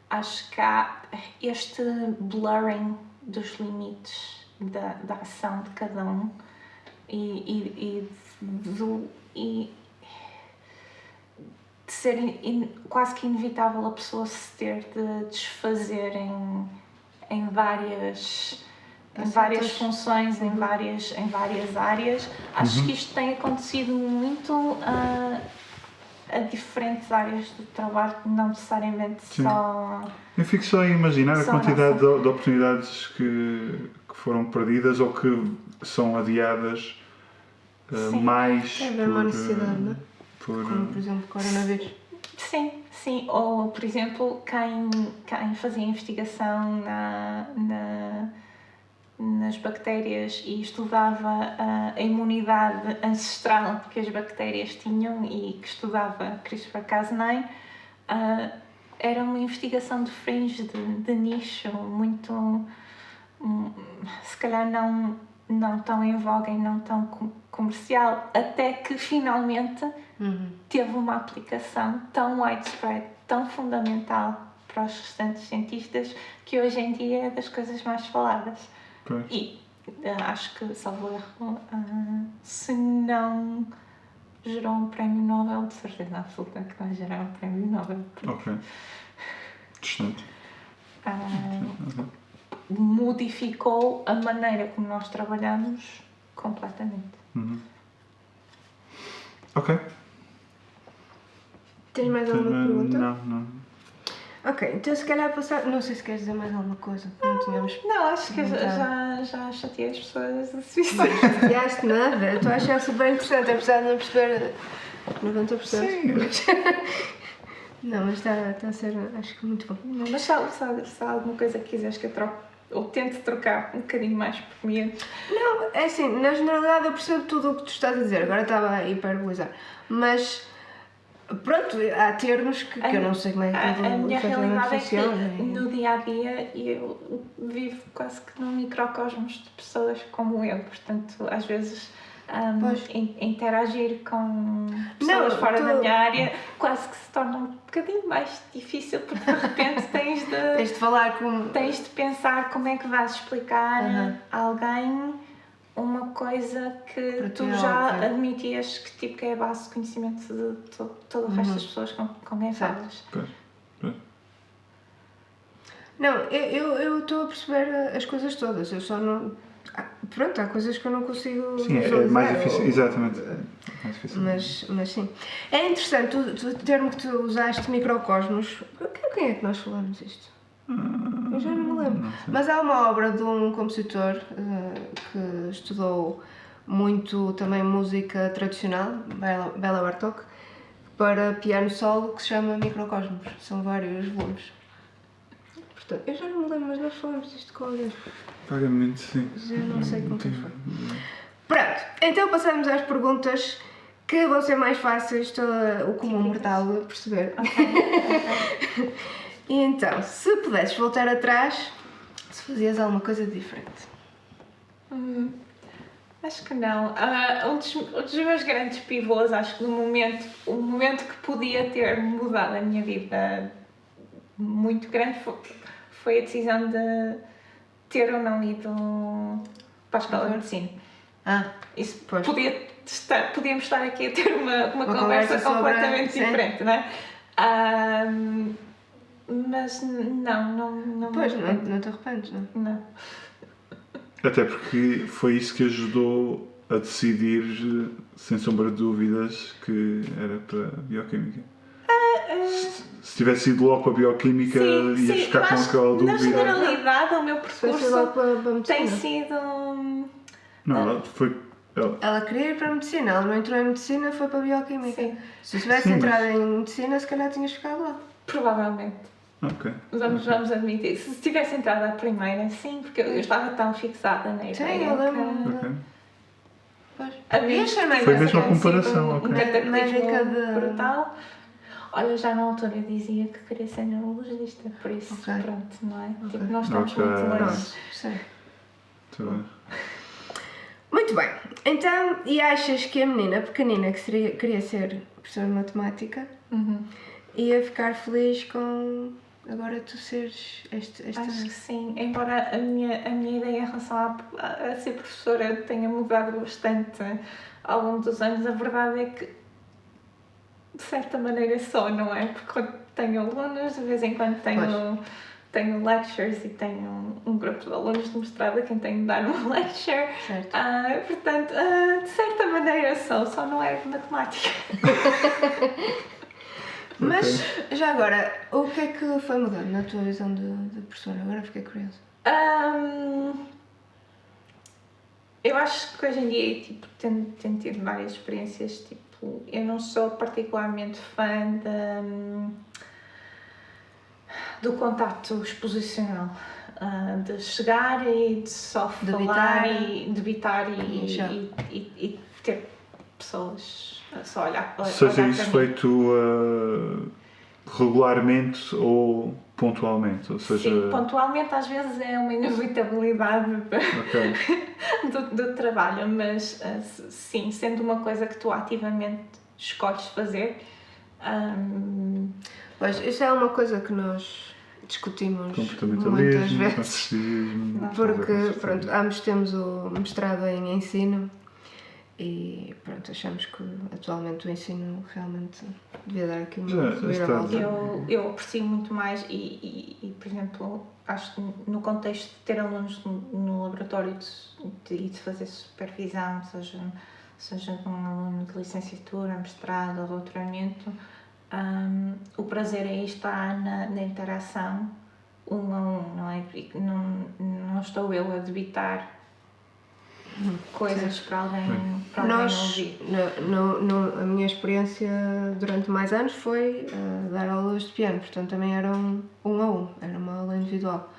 Acho que há este blurring dos limites da ação de cada um e de ser quase que inevitável a pessoa se ter de desfazer em várias funções, em várias áreas. Acho que isto tem acontecido muito a diferentes áreas do trabalho, não necessariamente só... Eu fico só a imaginar a quantidade de oportunidades que foram perdidas ou que são adiadas mais Deve haver uma necessidade, não é? Como, por exemplo, o coronavírus. Sim. Ou, por exemplo, quem fazia investigação nas bactérias e estudava a imunidade ancestral que as bactérias tinham e que estudava CRISPR-Cas9, era uma investigação de fringe, de nicho, muito... se calhar não tão em voga e não tão comercial, até que finalmente teve uma aplicação tão widespread, tão fundamental para os restantes cientistas, que hoje em dia é das coisas mais faladas. Pois. E acho que, salvo erro, se não gerou um prémio Nobel, de certeza absoluta que vai gerar um prémio Nobel. Ok. Excelente. Modificou a maneira como nós trabalhamos completamente. Ok. Tens mais alguma pergunta? Não. Ok, então se calhar passar... Não sei se queres dizer mais alguma coisa. Não tínhamos... Não, acho que já chateei as pessoas o suficiente. Não chateaste nada. Eu estou a achar super interessante, apesar de não perceber 90%. Sim. Não, mas está a ser, acho que muito bom. Mas se há alguma coisa que quiseres que eu troque ou tento trocar um bocadinho mais por mim. Não, é assim, na generalidade eu percebo tudo o que tu estás a dizer, agora estava a hiperbolizar, mas pronto, há termos que eu não sei como é que a minha realidade é funciona. que no dia a dia eu vivo quase que num microcosmos de pessoas como eu, portanto às vezes interagir com pessoas fora da minha área quase que se torna um bocadinho mais difícil, porque de repente tens de falar com... tens de pensar como é que vais explicar a alguém uma coisa que tu já admitias que é a base de conhecimento de todo o resto das pessoas com quem falas. Não, eu estou a perceber as coisas todas, eu só não... Pronto, há coisas que eu não consigo visualizar. É mais difícil, exatamente. É mais difícil. Mas sim. É interessante o termo que tu usaste, microcosmos. Quem é que nós falamos isto? Eu já não me lembro. Mas há uma obra de um compositor que estudou muito também música tradicional, Bela Bartók, para piano solo, que se chama Microcosmos. São vários volumes. Portanto, eu já não me lembro, mas nós falamos disto com alguém. Vagamente, sim. Eu não sei com quem foi. Pronto, então passamos às perguntas que vão ser mais fáceis o comum mortal a perceber. E então, se pudesses voltar atrás, se fazias alguma coisa diferente? Acho que não. Um dos meus grandes pivôs, acho que o momento que podia ter mudado a minha vida muito grande foi a decisão de ter ou não ido para a escola de medicina. Isso pois. Podíamos estar aqui a ter uma conversa completamente diferente, não é? Mas não. Pois, não te arrependes, não? Não. Até porque foi isso que ajudou a decidir, sem sombra de dúvidas, que era para Bioquímica. Se tivesse ido logo para a Bioquímica, ias ficar com aquela dúvida. Na generalidade, o meu percurso tem sido... Não, ela foi... Ela queria ir para a medicina, ela não entrou em medicina, foi para a Bioquímica. Sim. Se tivesse entrado em medicina, se calhar tinhas ficado lá. Provavelmente. Ok. Vamos admitir. Se tivesse entrado à primeira, sim, porque eu estava tão fixada na ideia. Sim, eu lembro. Ok. Foi mesmo a comparação, um cataclismo brutal. Olha, já na altura eu dizia que queria ser neurologista, por isso, pronto, não é? Tipo, nós estamos muito longe. Sim. Muito bem. Então, e achas que a menina pequenina que queria ser professora de matemática ia ficar feliz com agora tu seres esta... Acho que sim, embora a minha ideia em relação a ser professora tenha mudado bastante ao longo dos anos, a verdade é que de certa maneira só, não é? Porque quando tenho alunos, de vez em quando tenho lectures e tenho um grupo de alunos de mestrado a quem tenho de dar uma lecture. Certo. Portanto, de certa maneira só não é de matemática. Mas, já agora, o que é que foi mudando na tua visão de professora? Agora fiquei curiosa. Eu acho que hoje em dia, tipo, tenho tido várias experiências, tipo, eu não sou particularmente fã do contacto exposicional, de chegar e de só falar e debitar e ter pessoas só olhar para mim. Seja isso feito regularmente ou pontualmente? Ou seja... Sim, pontualmente às vezes é uma inevitabilidade do trabalho, mas sim, sendo uma coisa que tu ativamente escolhes fazer. Pois, isso é uma coisa que nós discutimos muitas vezes, porque pronto, ambos temos o mestrado em ensino e pronto, achamos que atualmente o ensino realmente devia dar aqui uma reviravolta. Eu aprecio muito mais e, por exemplo, acho que no contexto de ter alunos no laboratório e de fazer supervisão, seja de um aluno de licenciatura, mestrado ou doutoramento, o prazer aí está na interação a um, não é? E não estou eu a debitar coisas para alguém ouvir. A minha experiência durante mais anos foi dar aulas de piano, portanto também era um a um, era uma aula individual.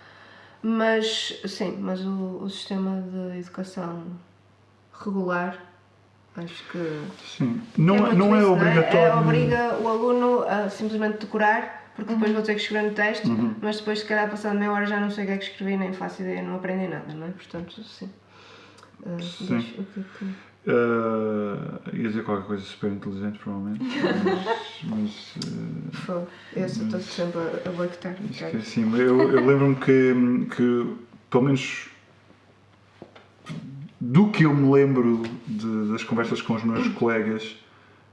Mas, sim, mas o sistema de educação regular, acho que Sim. Não muito é isso, obrigatório. Obriga o aluno a simplesmente decorar, porque depois vou ter que escrever no teste, mas depois, se calhar, passando meia hora já não sei o que é que escrevi, nem faço ideia, não aprendi nada, não é? Portanto, sim. Sim. Ia dizer qualquer coisa super inteligente, provavelmente. Mas Eu estou sempre a boicotar. acho que é assim. Eu lembro-me que, pelo menos do que eu me lembro das conversas com os meus colegas,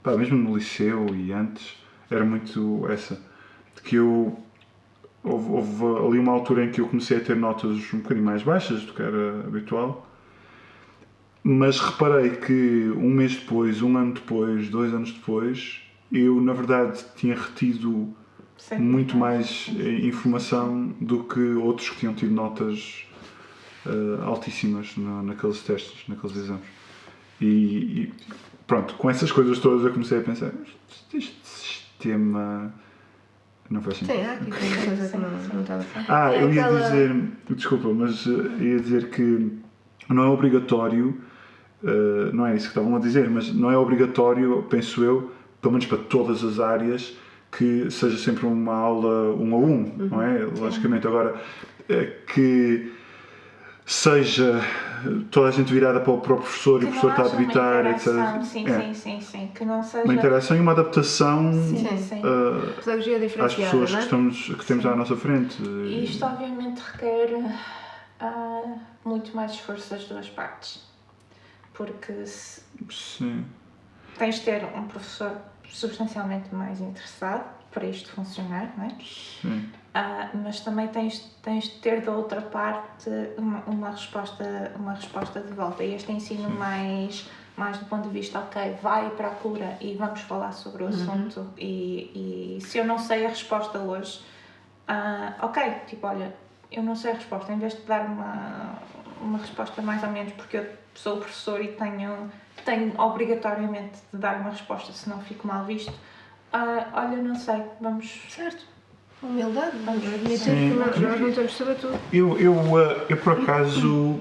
pá, mesmo no liceu e antes, era muito essa. De que houve ali uma altura em que eu comecei a ter notas um bocadinho mais baixas do que era habitual. Mas reparei que um mês depois, um ano depois, 2 anos depois, eu na verdade tinha retido muito mais informação do que outros que tinham tido notas altíssimas naqueles testes, naqueles exames. E pronto, com essas coisas todas eu comecei a pensar, este sistema não faz sentido. Sim, há aqui uma coisa que não estava a Eu ia dizer, desculpa, mas ia dizer que não é obrigatório. Não é isso que estavam a dizer, mas não é obrigatório, penso eu, pelo menos para todas as áreas, que seja sempre uma aula 1 a 1, não é? Logicamente, agora que seja toda a gente virada para o professor e o professor está a debitar, etc. Sim. Que não seja Uma interação e uma adaptação pedagogia diferenciada, às pessoas não é? que temos à nossa frente. E isto obviamente requer muito mais esforço das duas partes. Porque tens de ter um professor substancialmente mais interessado para isto funcionar, não é? Sim. Mas também tens de ter da outra parte uma resposta de volta. E este ensino mais do ponto de vista, ok, vai e procura e vamos falar sobre o assunto. E se eu não sei a resposta hoje, ok, tipo, olha, eu não sei a resposta, em vez de dar uma resposta mais ou menos, porque eu sou professor e tenho obrigatoriamente de dar uma resposta, senão fico mal visto. Olha, não sei, vamos... Certo. Humildade, vamos admitir que nós não temos de saber tudo. Eu por acaso,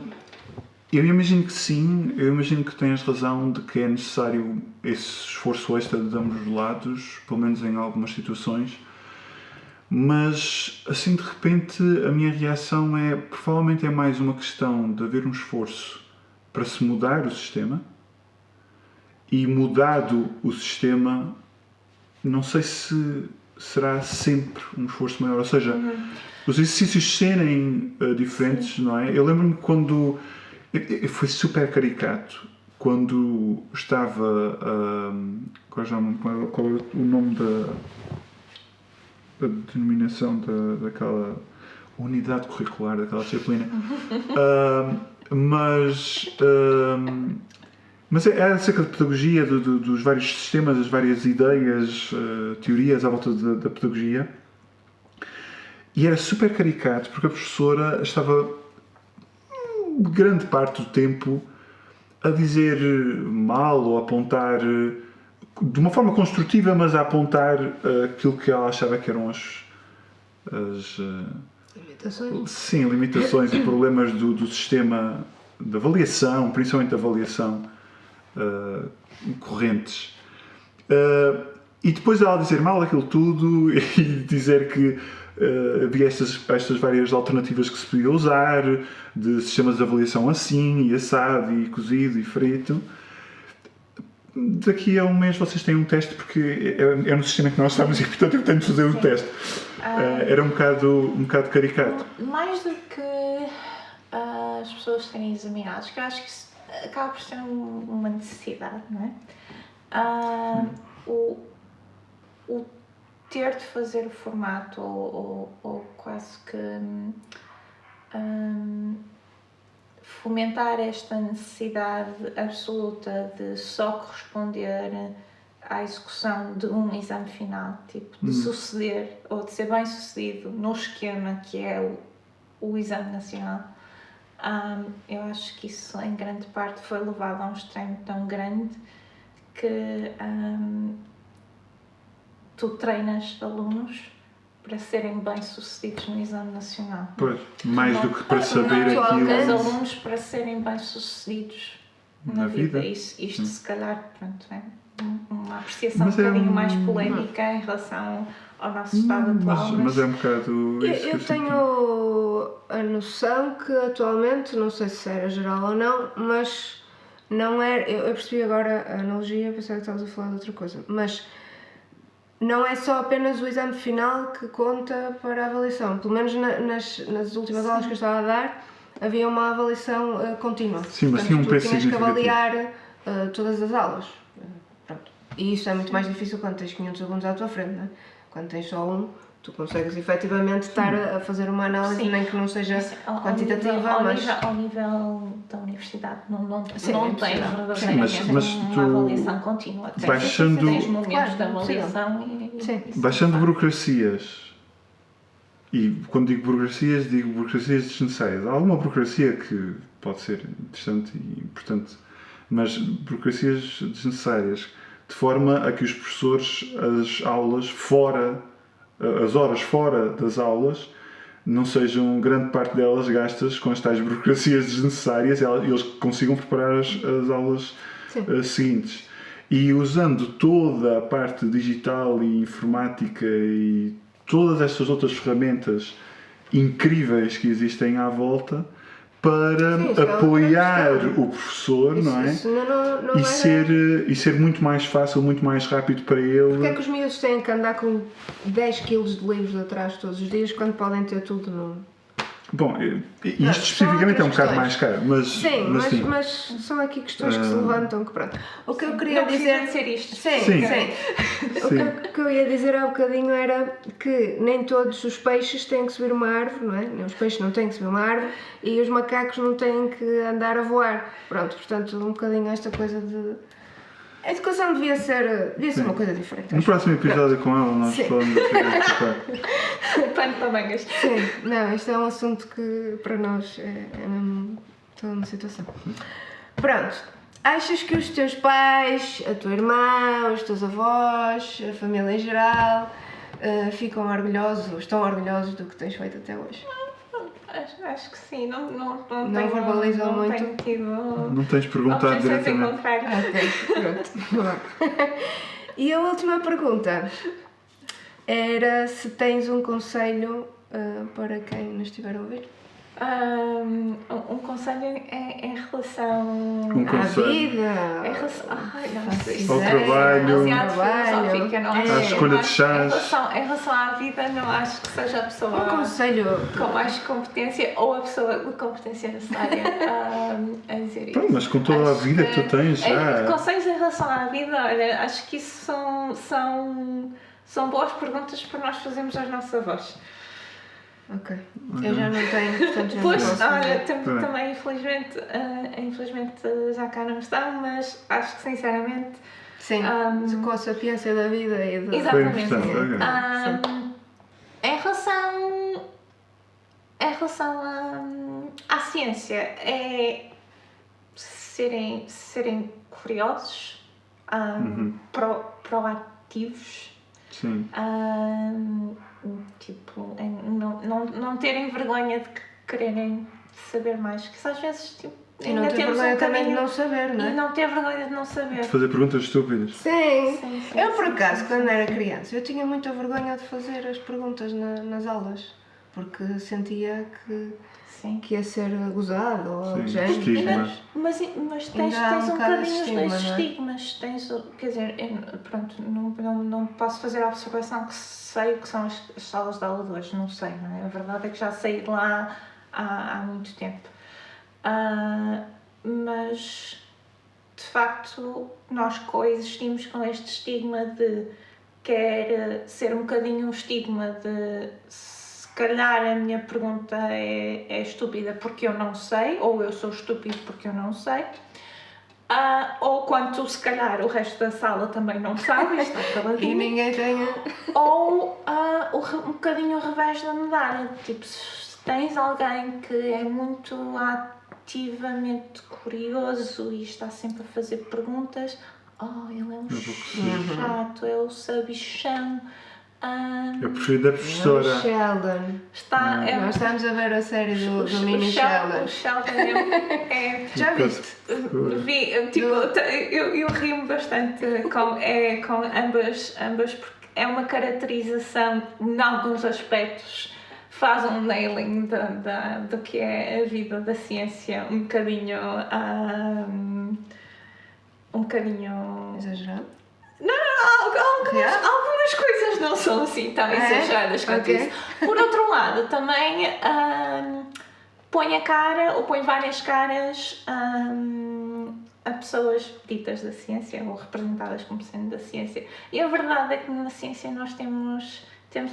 eu imagino que sim, eu imagino que tens razão de que é necessário esse esforço extra de ambos os lados, pelo menos em algumas situações, mas assim de repente a minha reação provavelmente é mais uma questão de haver um esforço para se mudar o sistema, e mudado o sistema, não sei se será sempre um esforço maior, ou seja, os exercícios serem diferentes, não é? Eu lembro-me quando foi super caricato, quando estava qual é o nome da denominação daquela unidade curricular, daquela disciplina, mas é acerca de pedagogia, dos vários sistemas, das várias ideias, teorias à volta da pedagogia. E era super caricato, porque a professora estava grande parte do tempo a dizer mal ou a apontar, de uma forma construtiva, mas a apontar aquilo que ela achava que eram as limitações. Sim, limitações e problemas do sistema de avaliação, principalmente da avaliação correntes. E depois ela dizer mal aquilo tudo e dizer que havia estas várias alternativas que se podia usar, de sistemas de avaliação assim, e assado, e cozido, e frito. Daqui a um mês vocês têm um teste, porque é no sistema que nós estamos e, portanto, eu tenho de fazer o teste. Era um bocado caricato. Mais do que as pessoas serem examinadas, que eu acho que isso acaba por ser uma necessidade, não é? O ter de fazer o formato ou quase que fomentar esta necessidade absoluta de só corresponder à execução de um exame final, tipo, de suceder ou de ser bem sucedido no esquema que é o exame nacional. Eu acho que isso em grande parte foi levado a um extremo tão grande que tu treinas alunos para serem bem-sucedidos no exame nacional. Pois, mais do que para Não, saber não, aquilo. Os alunos para serem bem-sucedidos na vida. Isto se calhar, pronto, é uma apreciação Mas um bocadinho mais polémica em relação ao nosso estado atual. Mas é um bocado isso que Eu sinto. tenho a noção que atualmente, não sei se era geral ou não, mas não era. Eu percebi agora a analogia, pensava que estavas a falar de outra coisa, mas não é só apenas o exame final que conta para a avaliação. Pelo menos nas últimas aulas que eu estava a dar, havia uma avaliação contínua. Sim, mas Portanto, tinha um tu preço tinhas que significativo. avaliar todas as aulas. Pronto. E isso é muito mais difícil quando tens 500 alunos à tua frente, não é? Quando tens só um, tu consegues efetivamente estar a fazer uma análise, Sim. nem que não seja quantitativa, ao mas... ao nível da universidade não Sim, tem é possível. verdadeiramente Mas uma tu, avaliação contínua. baixando- Tens momentos Claro, de avaliação e Sim. Baixando burocracias, e quando digo burocracias desnecessárias. Há alguma burocracia que pode ser interessante e importante, mas burocracias desnecessárias, de forma a que os professores, as horas fora das aulas, não sejam grande parte delas gastas com as tais burocracias desnecessárias e eles consigam preparar as aulas seguintes. E usando toda a parte digital e informática e todas estas outras ferramentas incríveis que existem à volta para Sim, isso é outra apoiar questão. o professor, não é? Isso não E era... ser muito mais fácil, muito mais rápido para ele. Porque é que os miúdos têm que andar com 10 kg de livros atrás todos os dias quando podem ter tudo no... Bom, isto Não, especificamente é um são bocado outras mais caro, mas Sim, sim. mas são aqui questões que se levantam que pronto. O que eu queria não dizer... precisa ser isto. Sim, Sim. sim. O que eu ia dizer há bocadinho era que nem todos os peixes têm que subir uma árvore, não é? Nem os peixes não têm que subir uma árvore e os macacos não têm que andar a voar. Pronto, portanto, um bocadinho esta coisa de... A educação devia ser uma coisa diferente. No acho. próximo episódio com ela nós Sim. falamos daqui. Pano para mangas. Sim, não, isto é um assunto que para nós é mesmo toda uma situação. Pronto, achas que os teus pais, a tua irmã, os teus avós, a família em geral, estão orgulhosos do que tens feito até hoje? Acho que sim, não verbalizam muito? Tenho tido Não tens perguntado objeções em diretamente. contrário. Ok, pronto. E a última pergunta era se tens um conselho para quem nos estiver a ouvir. Um conselho em relação Um À conselho. vida. Em relação, não sei. Ao trabalho. Demasiado filosófica, não acho. À escolha de chás. Em relação à vida, não acho que seja a pessoa Um conselho. com mais competência ou a pessoa de competência necessária a dizer isso. Pronto, mas com toda a Acho vida que tu tens já. Conselhos em relação à vida, olha, acho que isso são boas perguntas para nós fazermos aos nossos avós. Ok. Eu já não tenho, portanto já Pois, não posso olha, dizer. também infelizmente já cá não estão, mas acho que sinceramente Sim, com a sapiência da vida e de... Exatamente. Foi importante, ok. Em relação à ciência, é serem curiosos, proativos, Sim. tipo, não terem vergonha de quererem saber mais, que às vezes tipo, E não ter vergonha também de não saber, não e é? não ter vergonha de não saber. De fazer perguntas estúpidas. Sim. Sim, sim, Eu, por sim, acaso, sim, quando sim. era criança, eu tinha muita vergonha de fazer as perguntas nas aulas, porque sentia Sim. que ia ser gozado ou Sim, algo do género. estigma. Mas tens Ainda há um um bocado bocadinho esse os dois estigma, não é? estigmas. Quer dizer, pronto, não posso fazer a observação que sei o que são as salas de aula de hoje, não sei, não é? A verdade é que já saí de lá há muito tempo. Mas, de facto, nós coexistimos com este estigma de quer ser um bocadinho um estigma de se calhar a minha pergunta é estúpida porque eu não sei, ou eu sou estúpido porque eu não sei, ou quanto se calhar o resto da sala também não sabe, está E caladinho, ninguém tenha... ou um bocadinho o revés da medalha, tipo, se tens alguém que é muito ativamente curioso e está sempre a fazer perguntas, ele é um chato, é o sabichão, Eu prefiro da professora. Não, Sheldon. Nós estamos a ver a série do Mini Sheldon. O Sheldon Já viste? vi, eu rio-me bastante com ambas porque é uma caracterização, em alguns aspectos, faz um nailing do que é a vida da ciência, um bocadinho Exagerado? Algumas coisas não são assim tão exageradas quanto isso. Por outro lado, também põe a cara, ou põe várias caras a pessoas ditas da ciência, ou representadas como sendo da ciência. E a verdade é que na ciência nós temos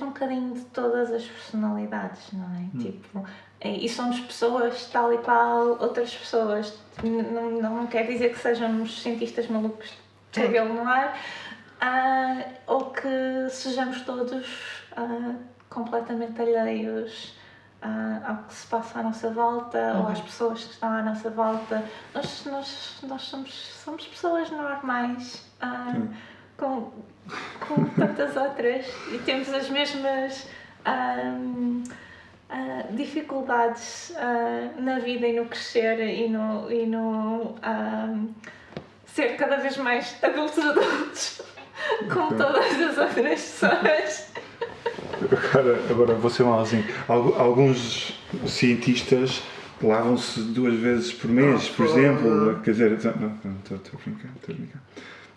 um bocadinho de todas as personalidades, não é? Tipo, e somos pessoas tal e qual outras pessoas. Não quer dizer que sejamos cientistas malucos de cabelo no ar, ou que sejamos todos completamente alheios ao que se passa à nossa volta, ou às pessoas que estão à nossa volta. Nós somos pessoas normais, com tantas outras, e temos as mesmas dificuldades na vida e no crescer e no ser cada vez mais adultos como todas as outras pessoas. Agora vou ser malzinho. Alguns cientistas lavam-se 2 vezes por mês, por exemplo. Quer dizer, estou a brincar.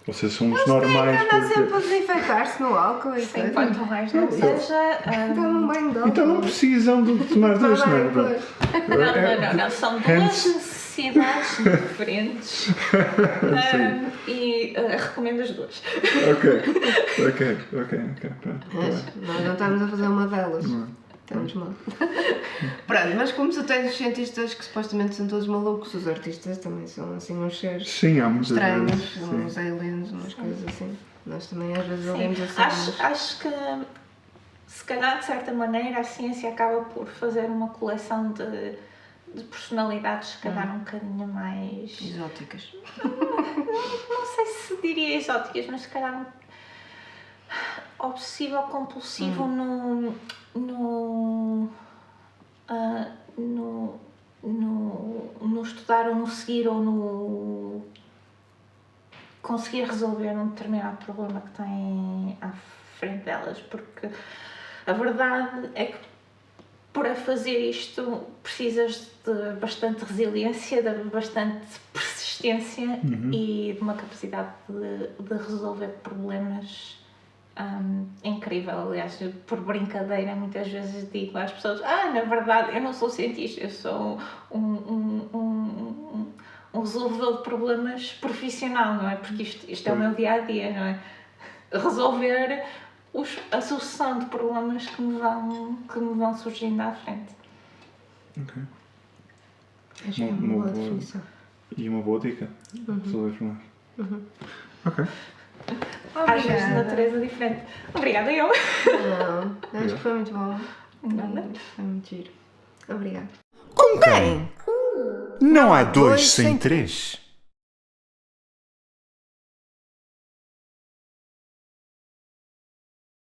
Ou seja, somos normais. Mas tem que andar sempre a desinfetar-se no álcool e sim, quanto mais não seja. Um banho de álcool. Então não precisam de tomar 2, não é? Não. São 2 necessidades diferentes. E recomendo as 2. Ok. Nós não estamos a fazer uma delas. Estamos mal. Pronto, mas como tu tens os cientistas que supostamente são todos malucos, os artistas também são assim uns seres estranhos, uns aliens, umas coisas assim. Nós também às vezes ouvimos assim. Acho que se calhar de certa maneira a ciência acaba por fazer uma coleção de personalidades se calhar um bocadinho mais exóticas. Não sei se diria exóticas, mas se calhar obsessivo ou compulsivo no estudar ou no seguir ou no conseguir resolver um determinado problema que têm à frente delas, porque a verdade é que para fazer isto precisas de bastante resiliência, de bastante persistência e de uma capacidade de resolver problemas incrível. Aliás, por brincadeira muitas vezes digo às pessoas: na verdade eu não sou cientista, eu sou um resolvedor de problemas profissional, não é? Porque isto é o meu dia-a-dia, não é? Resolver a sucessão de problemas que me vão surgindo à frente. Ok. Acho que é uma boa definição. E uma boa dica. Resolver problemas. Ok. Às vezes de natureza diferente. Obrigada, eu. Não, acho que foi muito bom. Foi muito giro. Obrigada. Com quem? Não há 2 sem 3.